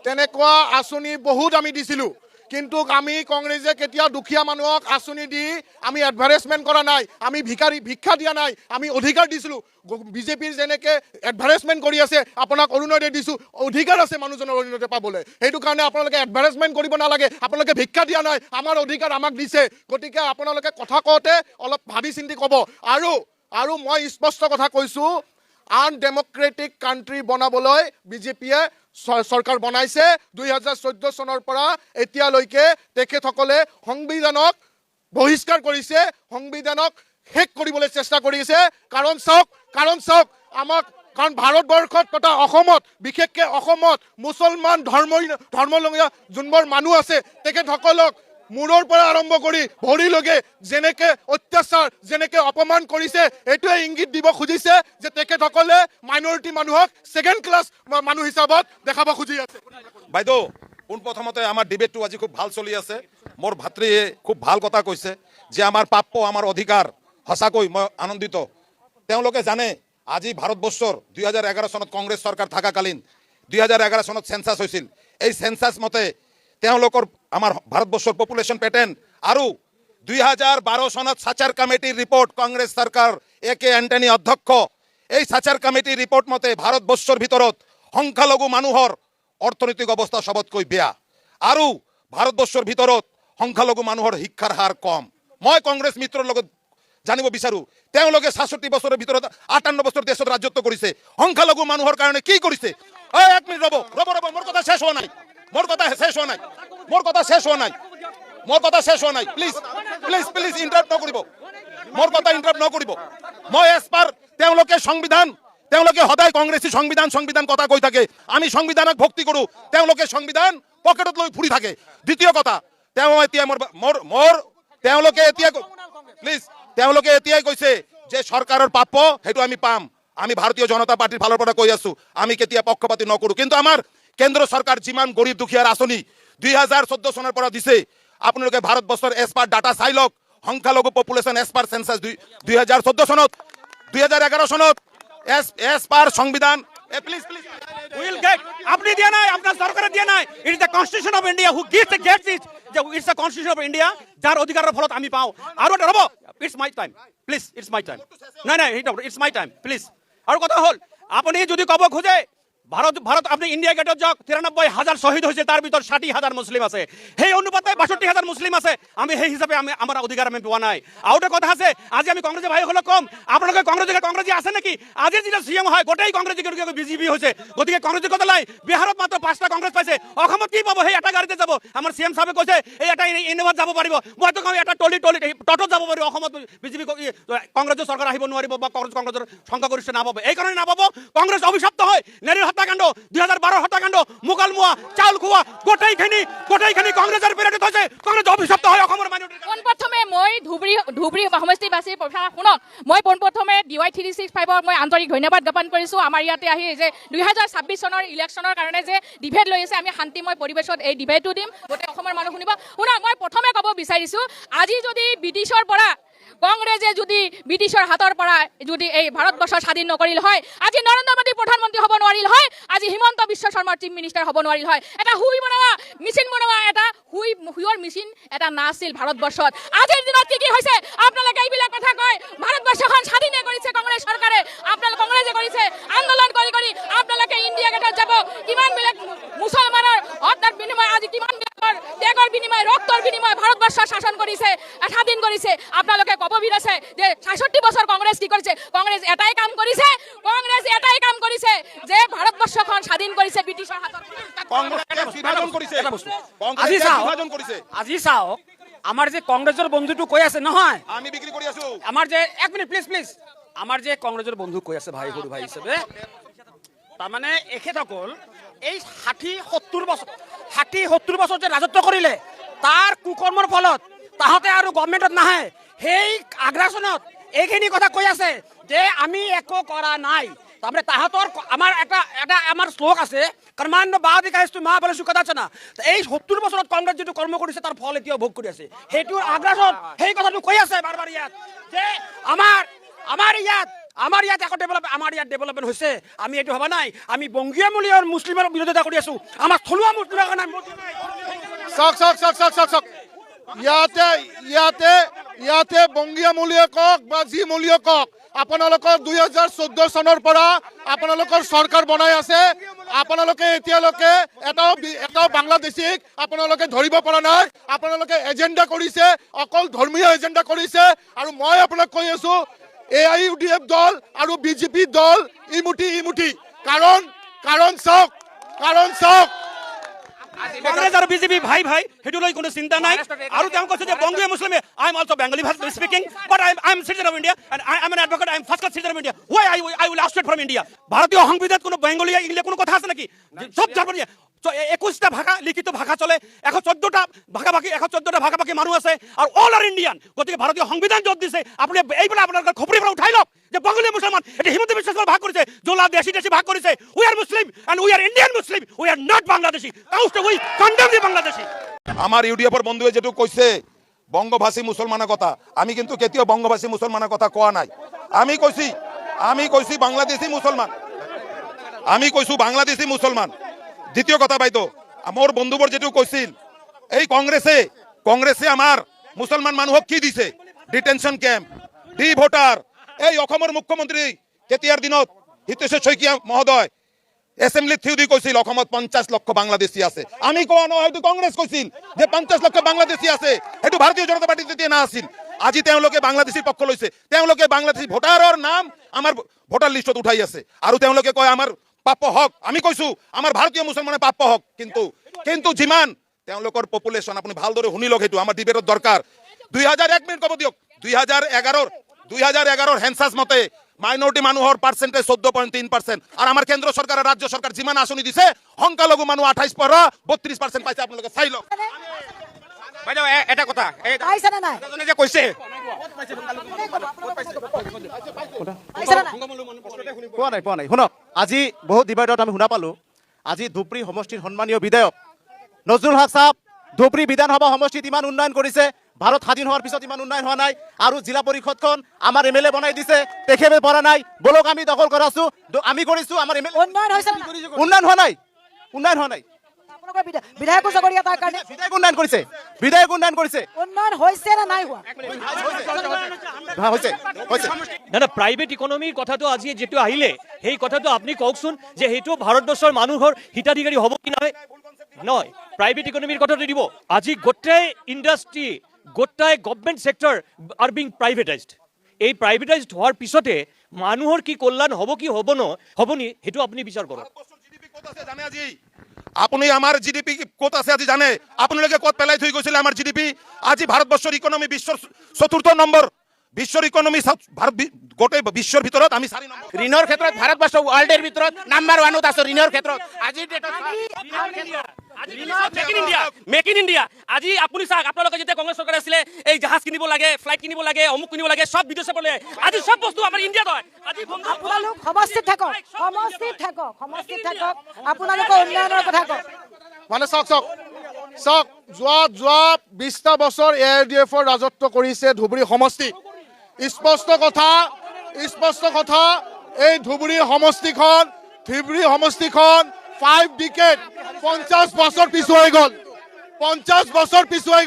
তেনেকুৱা আঁচনি বহুত আমি দিছিলোঁ। কিন্তু আমি কংগ্ৰেছে কেতিয়াও দুখীয়া মানুহক আঁচনি দি আমি এডভাৰটাইজমেণ্ট কৰা নাই, আমি ভিক্ষা দিয়া নাই, আমি অধিকাৰ দিছিলোঁ। বিজেপিৰ যেনেকৈ এডভাৰটাইজমেণ্ট কৰি আছে, আপোনাক অৰুণোদয় দিছোঁ, অধিকাৰ আছে মানুহজনৰ অৰুণোদয় পাবলৈ। সেইটো কাৰণে আপোনালোকে এডভাৰটাইজমেণ্ট কৰিব নালাগে, আপোনালোকে ভিক্ষা দিয়া নাই, আমাৰ অধিকাৰ আমাক দিছে। গতিকে আপোনালোকে কথা কওঁতে অলপ ভাবি চিন্তি ক'ব। আৰু মই স্পষ্ট কথা কৈছোঁ, আনডেমক্ৰেটিক কাণ্ট্ৰি বনাবলৈ বিজেপিয়ে চৰকাৰ বনাইছে। 2014 চনৰ পৰা এতিয়ালৈকে তেখেতসকলে সংবিধানক বহিষ্কাৰ কৰিছে, সংবিধানক শেষ কৰিবলৈ চেষ্টা কৰিছে। কাৰণ চাওক কাৰণ ভাৰতবৰ্ষত তথা অসমত, বিশেষকৈ অসমত মুছলমান ধৰ্মলম্বী যোনবোৰ মানুহ আছে, তেখেতসকলক মূৰৰ পৰা আৰম্ভ কৰি ভৰিলৈকে যেনেকৈ অত্যাচাৰ, যেনেকৈ অপমান কৰিছে, এইটোৱে ইংগিত দিব খুজিছে যে তেখেতসকলে মাইনৰিটি মানুহক ছেকেণ্ড ক্লাছ মানুহ হিচাপত দেখাব খুজি আছে। বাইদেউ, পোনপ্ৰথমতে আমাৰ ডিবেটটো আজি খুব ভাল চলি আছে। মোৰ ভাতৃয়ে খুব ভাল কথা কৈছে যে আমাৰ প্ৰাপ্য, আমাৰ অধিকাৰ। সঁচাকৈ মই আনন্দিত। তেওঁলোকে জানে আজি ভাৰতবৰ্ষৰ 2011 চনত কংগ্ৰেছ চৰকাৰ থাকাকালীন 2011 চনত চেঞ্চাছ হৈছিল। এই চেঞ্চাছ মতে তেওঁলোকৰ আমাৰ ভাৰতবৰ্ষৰ পপুলেশ্যন পেটাৰ্ণ আৰু 2012 চনত সাচাৰ কমিটিৰ ৰিপৰ্ট, কংগ্ৰেছ চৰকাৰ AK এণ্টনি অধ্যক্ষ, এই সাচাৰ কমিটিৰ ৰিপৰ্ট মতে ভাৰতবৰ্ষৰ ভিতৰত সংখ্যালঘু মানুহৰ অৰ্থনৈতিক অৱস্থা সবতকৈ বেয়া আৰু ভাৰতবৰ্ষৰ ভিতৰত সংখ্যালঘু মানুহৰ শিক্ষাৰ হাৰ কম। মই কংগ্ৰেছ মিত্ৰৰ লগত জানিব বিচাৰোঁ, তেওঁলোকে 66 বছৰৰ ভিতৰত 58 বছৰ দেশত ৰাজত্ব কৰিছে, সংখ্যালঘু মানুহৰ কাৰণে কি কৰিছে? 1 মিনিট ৰ'ব, মোৰ কথা শেষ হোৱা নাই, প্লিজ ইণ্টাৰাপ্ট নকৰিব, মোৰ কথা ইণ্টাৰাপ্ট নকৰিব। মই এছপাৰ তেওঁলোকে সদায় কংগ্ৰেছী সংবিধান কথা কৈ থাকে, আমি সংবিধানক ভক্তি কৰোঁ, তেওঁলোকে সংবিধান পকেটত লৈ ফুৰি থাকে। দ্বিতীয় কথা, তেওঁলোকে এতিয়াই কৈছে যে চৰকাৰৰ প্ৰাপ্য সেইটো আমি পাম। আমি ভাৰতীয় জনতা পাৰ্টিৰ ফালৰ পৰা কৈ আছোঁ, আমি কেতিয়া পক্ষপাতি নকৰোঁ। কিন্তু আমাৰ কেন্দ্ৰ চৰকাৰ যিমান গৰীব দুখীয়াৰ আঁচনি 2014 চনৰ পৰা দিছে, আপোনালোকে ভাৰতবৰ্ষৰ এছপাৰ ডাটা চাই লওক। সংখ্যালঘু পপুলেশ্যন এছপাৰ চেঞ্চাছ 2014 চনত, 2011 চনত এছপাৰ সংবিধান। প্লিজ আপনি দিয়া নাই, আপনার সরকারে দিয়া নাই। It is the constitution of India who Gates it, it's the constitution of India, যার অধিকারের ফলত আমি পাও। আর রব it's my time please, it's my time. নাই নাই, ইটস মাই টাইম প্লিজ। আৰু কথা হ'ল আপুনি যদি ক'ব খোজে ভাৰত আপনি ইন্ডিয়া গেটত যাওক, 93,000 শহীদ হয়েছে, তার ভিতর 60,000 মুসলিম আছে, সেই অনুপাতে 62,000 মুসলিম আছে। আমি সেই হিসাবে আমার অধিকার আমি পোৱা নাই। আৰু এটা কথা আছে, আজি আমি কংগ্রেসী ভাইসকলক কম, আপোনালোকে কংগ্রেসী আছে নেকি? আজি যেতিয়া CM হয় গোটেই কংগ্রেসী বিজেপি হৈছে, গতিকে কংগ্রেসী কথা নাই। বিহাৰত মাত্ৰ 5টা কংগ্ৰেস পাইছে, অসমত কি পাব? সেই এটা গাড়ীতে যাব। আমাৰ CM সাহেবে কৈছে এই এটা ইনোভাত যাব পাৰিব, মইতো কওঁ এটা টলি টটত যাব পাৰিব। অসমত বিজেপি কংগ্ৰেসৰ চৰকাৰ আহিব নোৱাৰিব বা কংগ্ৰেসৰ সংখ্যাগৰিষ্ঠ নাপাব। এই কাৰণে নাপাব, কংগ্ৰেস অভিশপ্ত হয়। নেহৰুৰ হত্যাকাণ্ড, 2012 হত্যাকাণ্ড, মোকালমোৱা, চাউল খোৱা, গোটেইখিনি কংগ্ৰেসেৰ প্ৰেৰিত হৈছে। কংগ্ৰেস অভিশপ্ত হয় অসমৰ মাইনৰিটি। পোনপ্ৰথমে মই ধুবুৰী সমষ্টিবাসীৰ কথা শুনক। মই পোনপ্ৰথমে DY 365ক মই আন্তৰিক ধন্যবাদ জ্ঞাপন কৰিছোঁ। আমাৰ ইয়াতে আহি যে 2026 চনৰ ইলেকশ্যনৰ কাৰণে যে ডিবেট লৈ আছে, আমি শান্তিময় পৰিৱেশত এই ডিবেটটো দিম, গোটেই অসমৰ মানুহ শুনিব। শুনক, মই প্ৰথমে ক'ব বিচাৰিছোঁ, আজি যদি ব্ৰিটিছৰ পৰা কংগ্ৰেছে যদি ব্ৰিটিছৰ হাতৰ পৰা যদি এই ভাৰতবৰ্ষ স্বাধীন নকৰিল হয়, আজি নৰেন্দ্ৰ মোদী প্ৰধানমন্ত্ৰী হ'ব নোৱাৰিল হয়, আজি হিমন্ত বিশ্ব শৰ্মা চিফ মিনিষ্টাৰ হ'ব নোৱাৰিল হয়। এটা শুই বনোৱা এটা শুইৰ মেচিন এটা নাছিল ভাৰতবৰ্ষত। আজিৰ দিনত কি হৈছে? আপোনালোকে এইবিলাক কথা কয়, ভাৰতবৰ্ষখন স্বাধীনে কৰিছে কংগ্ৰেছ চৰকাৰে, আপোনালোকে কংগ্ৰেছে কৰিছে। আন্দোলন কৰি আপোনালোকে ইণ্ডিয়া গেটত যাব, কিমান বেলেগ মুছলমানৰ হত্যাৰ বিনিময়, আজি কিমান ত্যাগৰ বিনিময়, ৰক্তৰ বিনিময় ভাৰতবৰ্ষ শাসন কৰিছে, স্বাধীন কৰিছে। আপোনালোকে ক'ব বিচাৰিছে যে 66 বছৰ কংগ্ৰেছ কি কৰিছে? কংগ্ৰেছ এটাই কাম কৰিছে যে ভাৰতবৰ্ষখন স্বাধীন কৰিছে ব্ৰিটিছৰ হাতৰ পৰা। আজি চাওক, আমাৰ যে কংগ্ৰেছৰ বন্ধুটো কৈ আছে নহয়, আমি বিক্ৰি কৰি আছো। আমাৰ যে এক মিনিট প্লিজ, আমাৰ যে কংগ্ৰেছৰ বন্ধু কৈ আছে ভাই, সৰু ভাই হিচাপে, তাৰমানে এখেতসকল এই 60-70 বছৰ যে ৰাজত্ব কৰিলে, তাৰ কুকৰ্মৰ ফলত তাহাঁতে আৰু গভৰ্ণমেণ্টত নাহে। সেই আগ্ৰাসনত এইখিনি কথা কৈ আছে যে আমি একো কৰা নাই। তাৰমানে তাহাঁতৰ আমাৰ শ্লোক আছে, কৰ্মান্য বাদিকাইস্তু মা বলে সুকদাচনা। এই 70 বছৰত কংগ্ৰেছ যিটো কৰ্ম কৰিছে তাৰ ফল এতিয়াও ভোগ কৰি আছে। সেইটোৰ আগ্ৰাসত সেই কথাটো কৈ আছে বাৰ ইয়াত যে আমাৰ ইয়াত একো ডেভেলপমেণ্ট হৈছে, আমি এইটো ভবা নাই। আমি বংগীয় মূলীয় মুছলিমৰ বিৰোধিতা কৰি আছো, আমাৰ থলুৱা মুছলিমৰ কাৰণে চাওক ইয়াতে বংগীয় মূলীয় কওক বা যি মূলীয় কওক, আপোনালোকৰ 2014 চনৰ পৰা আপোনালোকৰ চৰকাৰ বনাই আছে। আপোনালোকে এতিয়ালৈকে এটাও বাংলাদেশীক আপোনালোকে ধৰিব পৰা নাই। আপোনালোকে এজেণ্ডা কৰিছে, অকল ধৰ্মীয় এজেণ্ডা কৰিছে। আৰু মই আপোনাক কৈ আছো, AIUDF দল আৰু BJP দল ইমুঠি। কাৰণ চাওক কংগ্ৰেস আৰ বিজেপি ভাই সেইটো লৈ কোনো চিন্তা নাই। আৰু তেওঁ কৈছে যে বংগীয় মুছলিমে, I am also Bengali speaking, but I am citizen of India and I am an advocate, I am first class citizen of India. Why I will outstate from India. ভারতীয় সংবিধানত কোনো বেঙ্গলি ইংলিশ কোনো কথা আছে নাকি? সব জার্মানি 21টা ভাষা, লিখিত ভাষা চলে, 114টা ভাষাভাষী মানুহ আছে, আৰু অল আৰ ইন্ডিয়ান। গতিকে ভাৰতীয় সংবিধান য'ত দিছে, আপুনি এইবিলাক আপোনালোকৰ খপৰিৰ পৰা উঠাই লওক যে বংগলী মুছলমান এটি হিমন্ত বিশ্ব শৰ্মা ভাগ কৰিছে, জোলা দেশী ভাগ কৰিছে। We are Muslim and we are Indian Muslim, we are not Bangladeshi. We condemn the Bangladeshi. আমাৰ ইউডিএফৰ বন্ধুৱে যেটো কৈছে বংগভাষী মুছলমানৰ কথা, আমি কিন্তু কেতিয়াও বংগভাষী মুছলমানৰ কথা কোৱা নাই। আমি কৈছি বাংলাদেশী মুছলমান। দ্বিতীয় কথা বাইদেউ, মোৰ বন্ধুবোৰ যেটো কৈছিল, এই কংগ্ৰেছে আমাৰ মুছলমান মানুহক কি দিছে? Detention camp, D voter. এই অসমৰ মুখ্যমন্ত্ৰী কেতিয়াৰ দিনত হিতেশ্বৰ শইকীয়া মহোদয় এসেম্বলিত থিয় দি কৈছিল অসমত 50 লক্ষ বাংলাদেশী আছে। আমি কোৱা নহয়, সেইটো কংগ্ৰেছ কৈছিল যে 50 লক্ষ বাংলাদেশী আছে। সেইটো ভাৰতীয় জনতা পাৰ্টি তেতিয়া না আছিল। আজি তেওঁলোকে বাংলাদেশীৰ পক্ষ লৈছে, তেওঁলোকে বাংলাদেশী ভোটাৰৰ নাম আমাৰ ভোটাৰ লিষ্টত উঠাই আছে, আৰু তেওঁলোকে কয় আমাৰ প্ৰাপ্য হক। আমি কৈছো আমাৰ ভাৰতীয় মুছলমানে প্ৰাপ্য হক, কিন্তু যিমান তেওঁলোকৰ পপুলেশ্যন, আপুনি ভালদৰে শুনি লওক, সেইটো আমাৰ ডিবেটত দৰকাৰ। 2001 মিনিট ক'ব দিয়ক, 2011 হেনচাছ মতে মাইনৰিটি মানুহৰ পাৰ্চেণ্টেজ 14.3%, আৰু আমাৰ কেন্দ্ৰ চৰকাৰ ৰাজ্য চৰকাৰ যিমান আঁচনি দিছে, সংখ্যালঘু মানুহ 28 পৰা 32% পাইছে। আপোনালোকে চাই লওক। বাইদেউ এটা কথা পাইছেনে নাই? যে কৈছে পোৱা নাই। শুনক, আজি বহুত ডিবেটত আমি শুনা পালো, আজি ধুবুৰী সমষ্টিৰ সন্মানীয় বিধায়ক নজৰুল হক সাহেব ধুবুৰী বিধানসভা সমষ্টিত ইমান উন্নয়ন কৰিছে, ভাৰত স্বাধীন হোৱাৰ পিছত ইমান উন্নয়ন হোৱা নাই। আৰু জিলা পৰিষদখন আমাৰ MLA বনাই দিছে, তেখেতে পৰা নাই। বলক আমি দখল কৰাছো, আমি কৰিছো। আমাৰ MLA উন্নয়ন হোৱা নাই। আপোনালোকৰ বিধায়কো জগৰীয়া তাৰ কাৰণে বিধায়ক উন্নয়ন কৰিছে, বিধায়ক উন্নয়ন কৰিছে, উন্নয়ন হৈছে নে নাই হোৱা? হৈছে হৈছে। না প্ৰাইভেট ইকনমিৰ কথাটো আজি যেটো আহিলে সেই কথাটো আপুনি কওকচোন যে সেইটো ভাৰতবৰ্ষৰ মানুহৰ হিতাধিকাৰী হ'ব কি নহয়? নহয়, প্ৰাইভেট ইকনমিৰ কথাটো দিব। আজি গোটেই ইণ্ডাষ্ট্ৰি, গোটেই গভৰ্ণমেণ্ট ছেক্টৰ আৰ বিং প্ৰাইভেটাইজড। এই প্ৰাইভেটাইজড হোৱাৰ পিছতে মানুহৰ কি কল্যাণ হ'ব কি হ'বনি সেইটো আপুনি বিচাৰ কৰক। আপুনি আমাৰ জিডিপি ক'ত আছে আজি জানে? আপোনালোকে ক'ত পেলাই থৈ গৈছিলে আমাৰ জিডিপি? আজি ভাৰতবৰ্ষৰ ইকনমি বিশ্বৰ ৪ৰ্থ নম্বৰ, বিশ্বৰ ইকনমি গোটেই বিশ্বৰ ভিতৰত আমি ৪ নম্বৰ। ঋণৰ ক্ষেত্ৰত ভাৰতবৰ্ষ ৱৰ্ল্ডৰ ভিতৰত নাম্বাৰ 1ত আছে ঋণৰ ক্ষেত্ৰত। আজি মেক ইন ইণ্ডিয়া। আজি আপুনি চাওক, আপোনালোকে যেতিয়া কংগ্ৰেছ চৰকাৰ আছিলে এই জাহাজ কিনিব লাগে, ফ্লাইট কিনিব লাগে, অমুক কিনিব লাগে, সব বিদেশে পলে। আজি সব বস্তু আমাৰ ইণ্ডিয়াত হয়। আজি আপোনালোক সমষ্টিত থাকক, সমষ্টিত থাকক, সমষ্টিত থাকক, আপোনালোকৰ উন্নয়নৰ কথা কওক। মানে চাওক যোৱা 20টা বছৰ AIDFৰ ৰাজত্ব কৰিছে ধুবুৰী সমষ্টি। স্পষ্ট কথা এই ধুবুৰী সমষ্টিখন 5 ডিকেড 50 বছৰ পিছুৱাই গ'ল। 50 বছৰ পিছুৱাই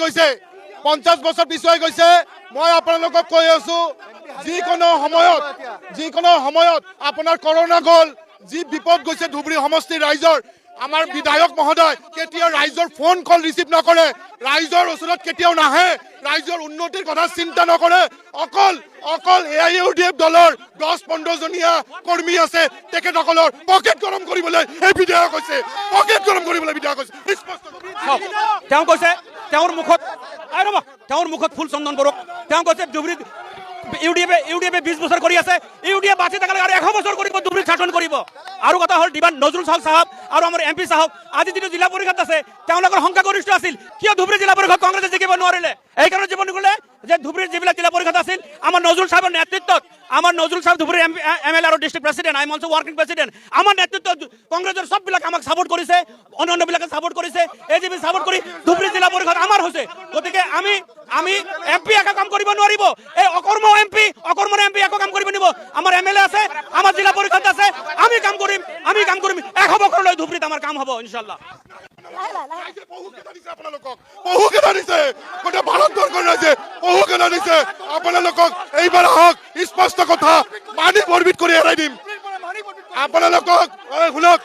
গৈছে। মই আপোনালোকক কৈ আছো, যিকোনো সময়ত আপোনাৰ কৰোণা গ'ল, যি বিপদ গৈছে ধুবুৰী সমষ্টিৰ ৰাইজৰ, আমাৰ বিধায়ক মহোদয় কেতিয়াও ৰাইজৰ ফোন কল ৰিচিভ নকৰে, ৰাইজৰ ওচৰত কেতিয়াও নাহে, ৰাইজৰ উন্নতিৰ কথা চিন্তা নকৰে। অকল AIUDF দলৰ 10-15 জনীয়া কৰ্মী আছে, তেখেতসকলৰ পকেট গৰম কৰিবলৈ এই বিধায়ক হৈছে, তেওঁ কৈছে, তেওঁৰ মুখত ফুল চন্দন কৰক। তেওঁ কৈছে ধুবুৰীত ইউডিএফে 20 বছৰ কৰি আছে, ইউডিএফ বাচি থাকালে আৰু 100 বছৰ কৰিব, ধুবুৰীত শাসন কৰিব। আৰু কথা হ'ল দিবান নজৰুল হক সাহেব আৰু আমাৰ MP সাহেব আজি যিটো জিলা পৰিষদ আছে তেওঁলোকৰ সংখ্যাগৰিষ্ঠ আছিল, কিয় ধুবুৰী জিলা পৰিষদ কংগ্ৰেছে জিকিব নোৱাৰিলে? এইকাৰণে জীৱন কৰিলে যে ধুবুৰীৰ যিবিলাক জিলা পৰিষদ আছিল আমাৰ নজৰুল সাহেবৰ নেতৃত্বত, আমাৰ নজৰুল সাহেব ধুবুৰীৰ MLA আৰু district president, I am also working president, আমাৰ নেতৃত্বত কংগ্ৰেছৰ সববিলাক আমাক ছাপোৰ্ট কৰিছে, অন্যান্যবিলাকে ছাপোৰ্ট কৰিছে, AGP ছাপোৰ্ট কৰি ধুবুৰী জিলা পৰিষদ আমাৰ হৈছে। গতিকে আমি MP একো কাম কৰিব নোৱাৰিব, এই অকৰ্ম MP একো কাম কৰিব নিব। আমাৰ MLA আছে, আমাৰ জিলা পৰিষদ আছে, আমি কাম কৰিম 100 বছৰলৈ ধুবুৰীত আমাৰ কাম হ'ব ইনশাআল্লাহ। আপোনালোকক এইবাৰ আহক, স্পষ্ট কথা মানি বৰবিট কৰি এৰাই দিম আপোনালোকক। শুনক,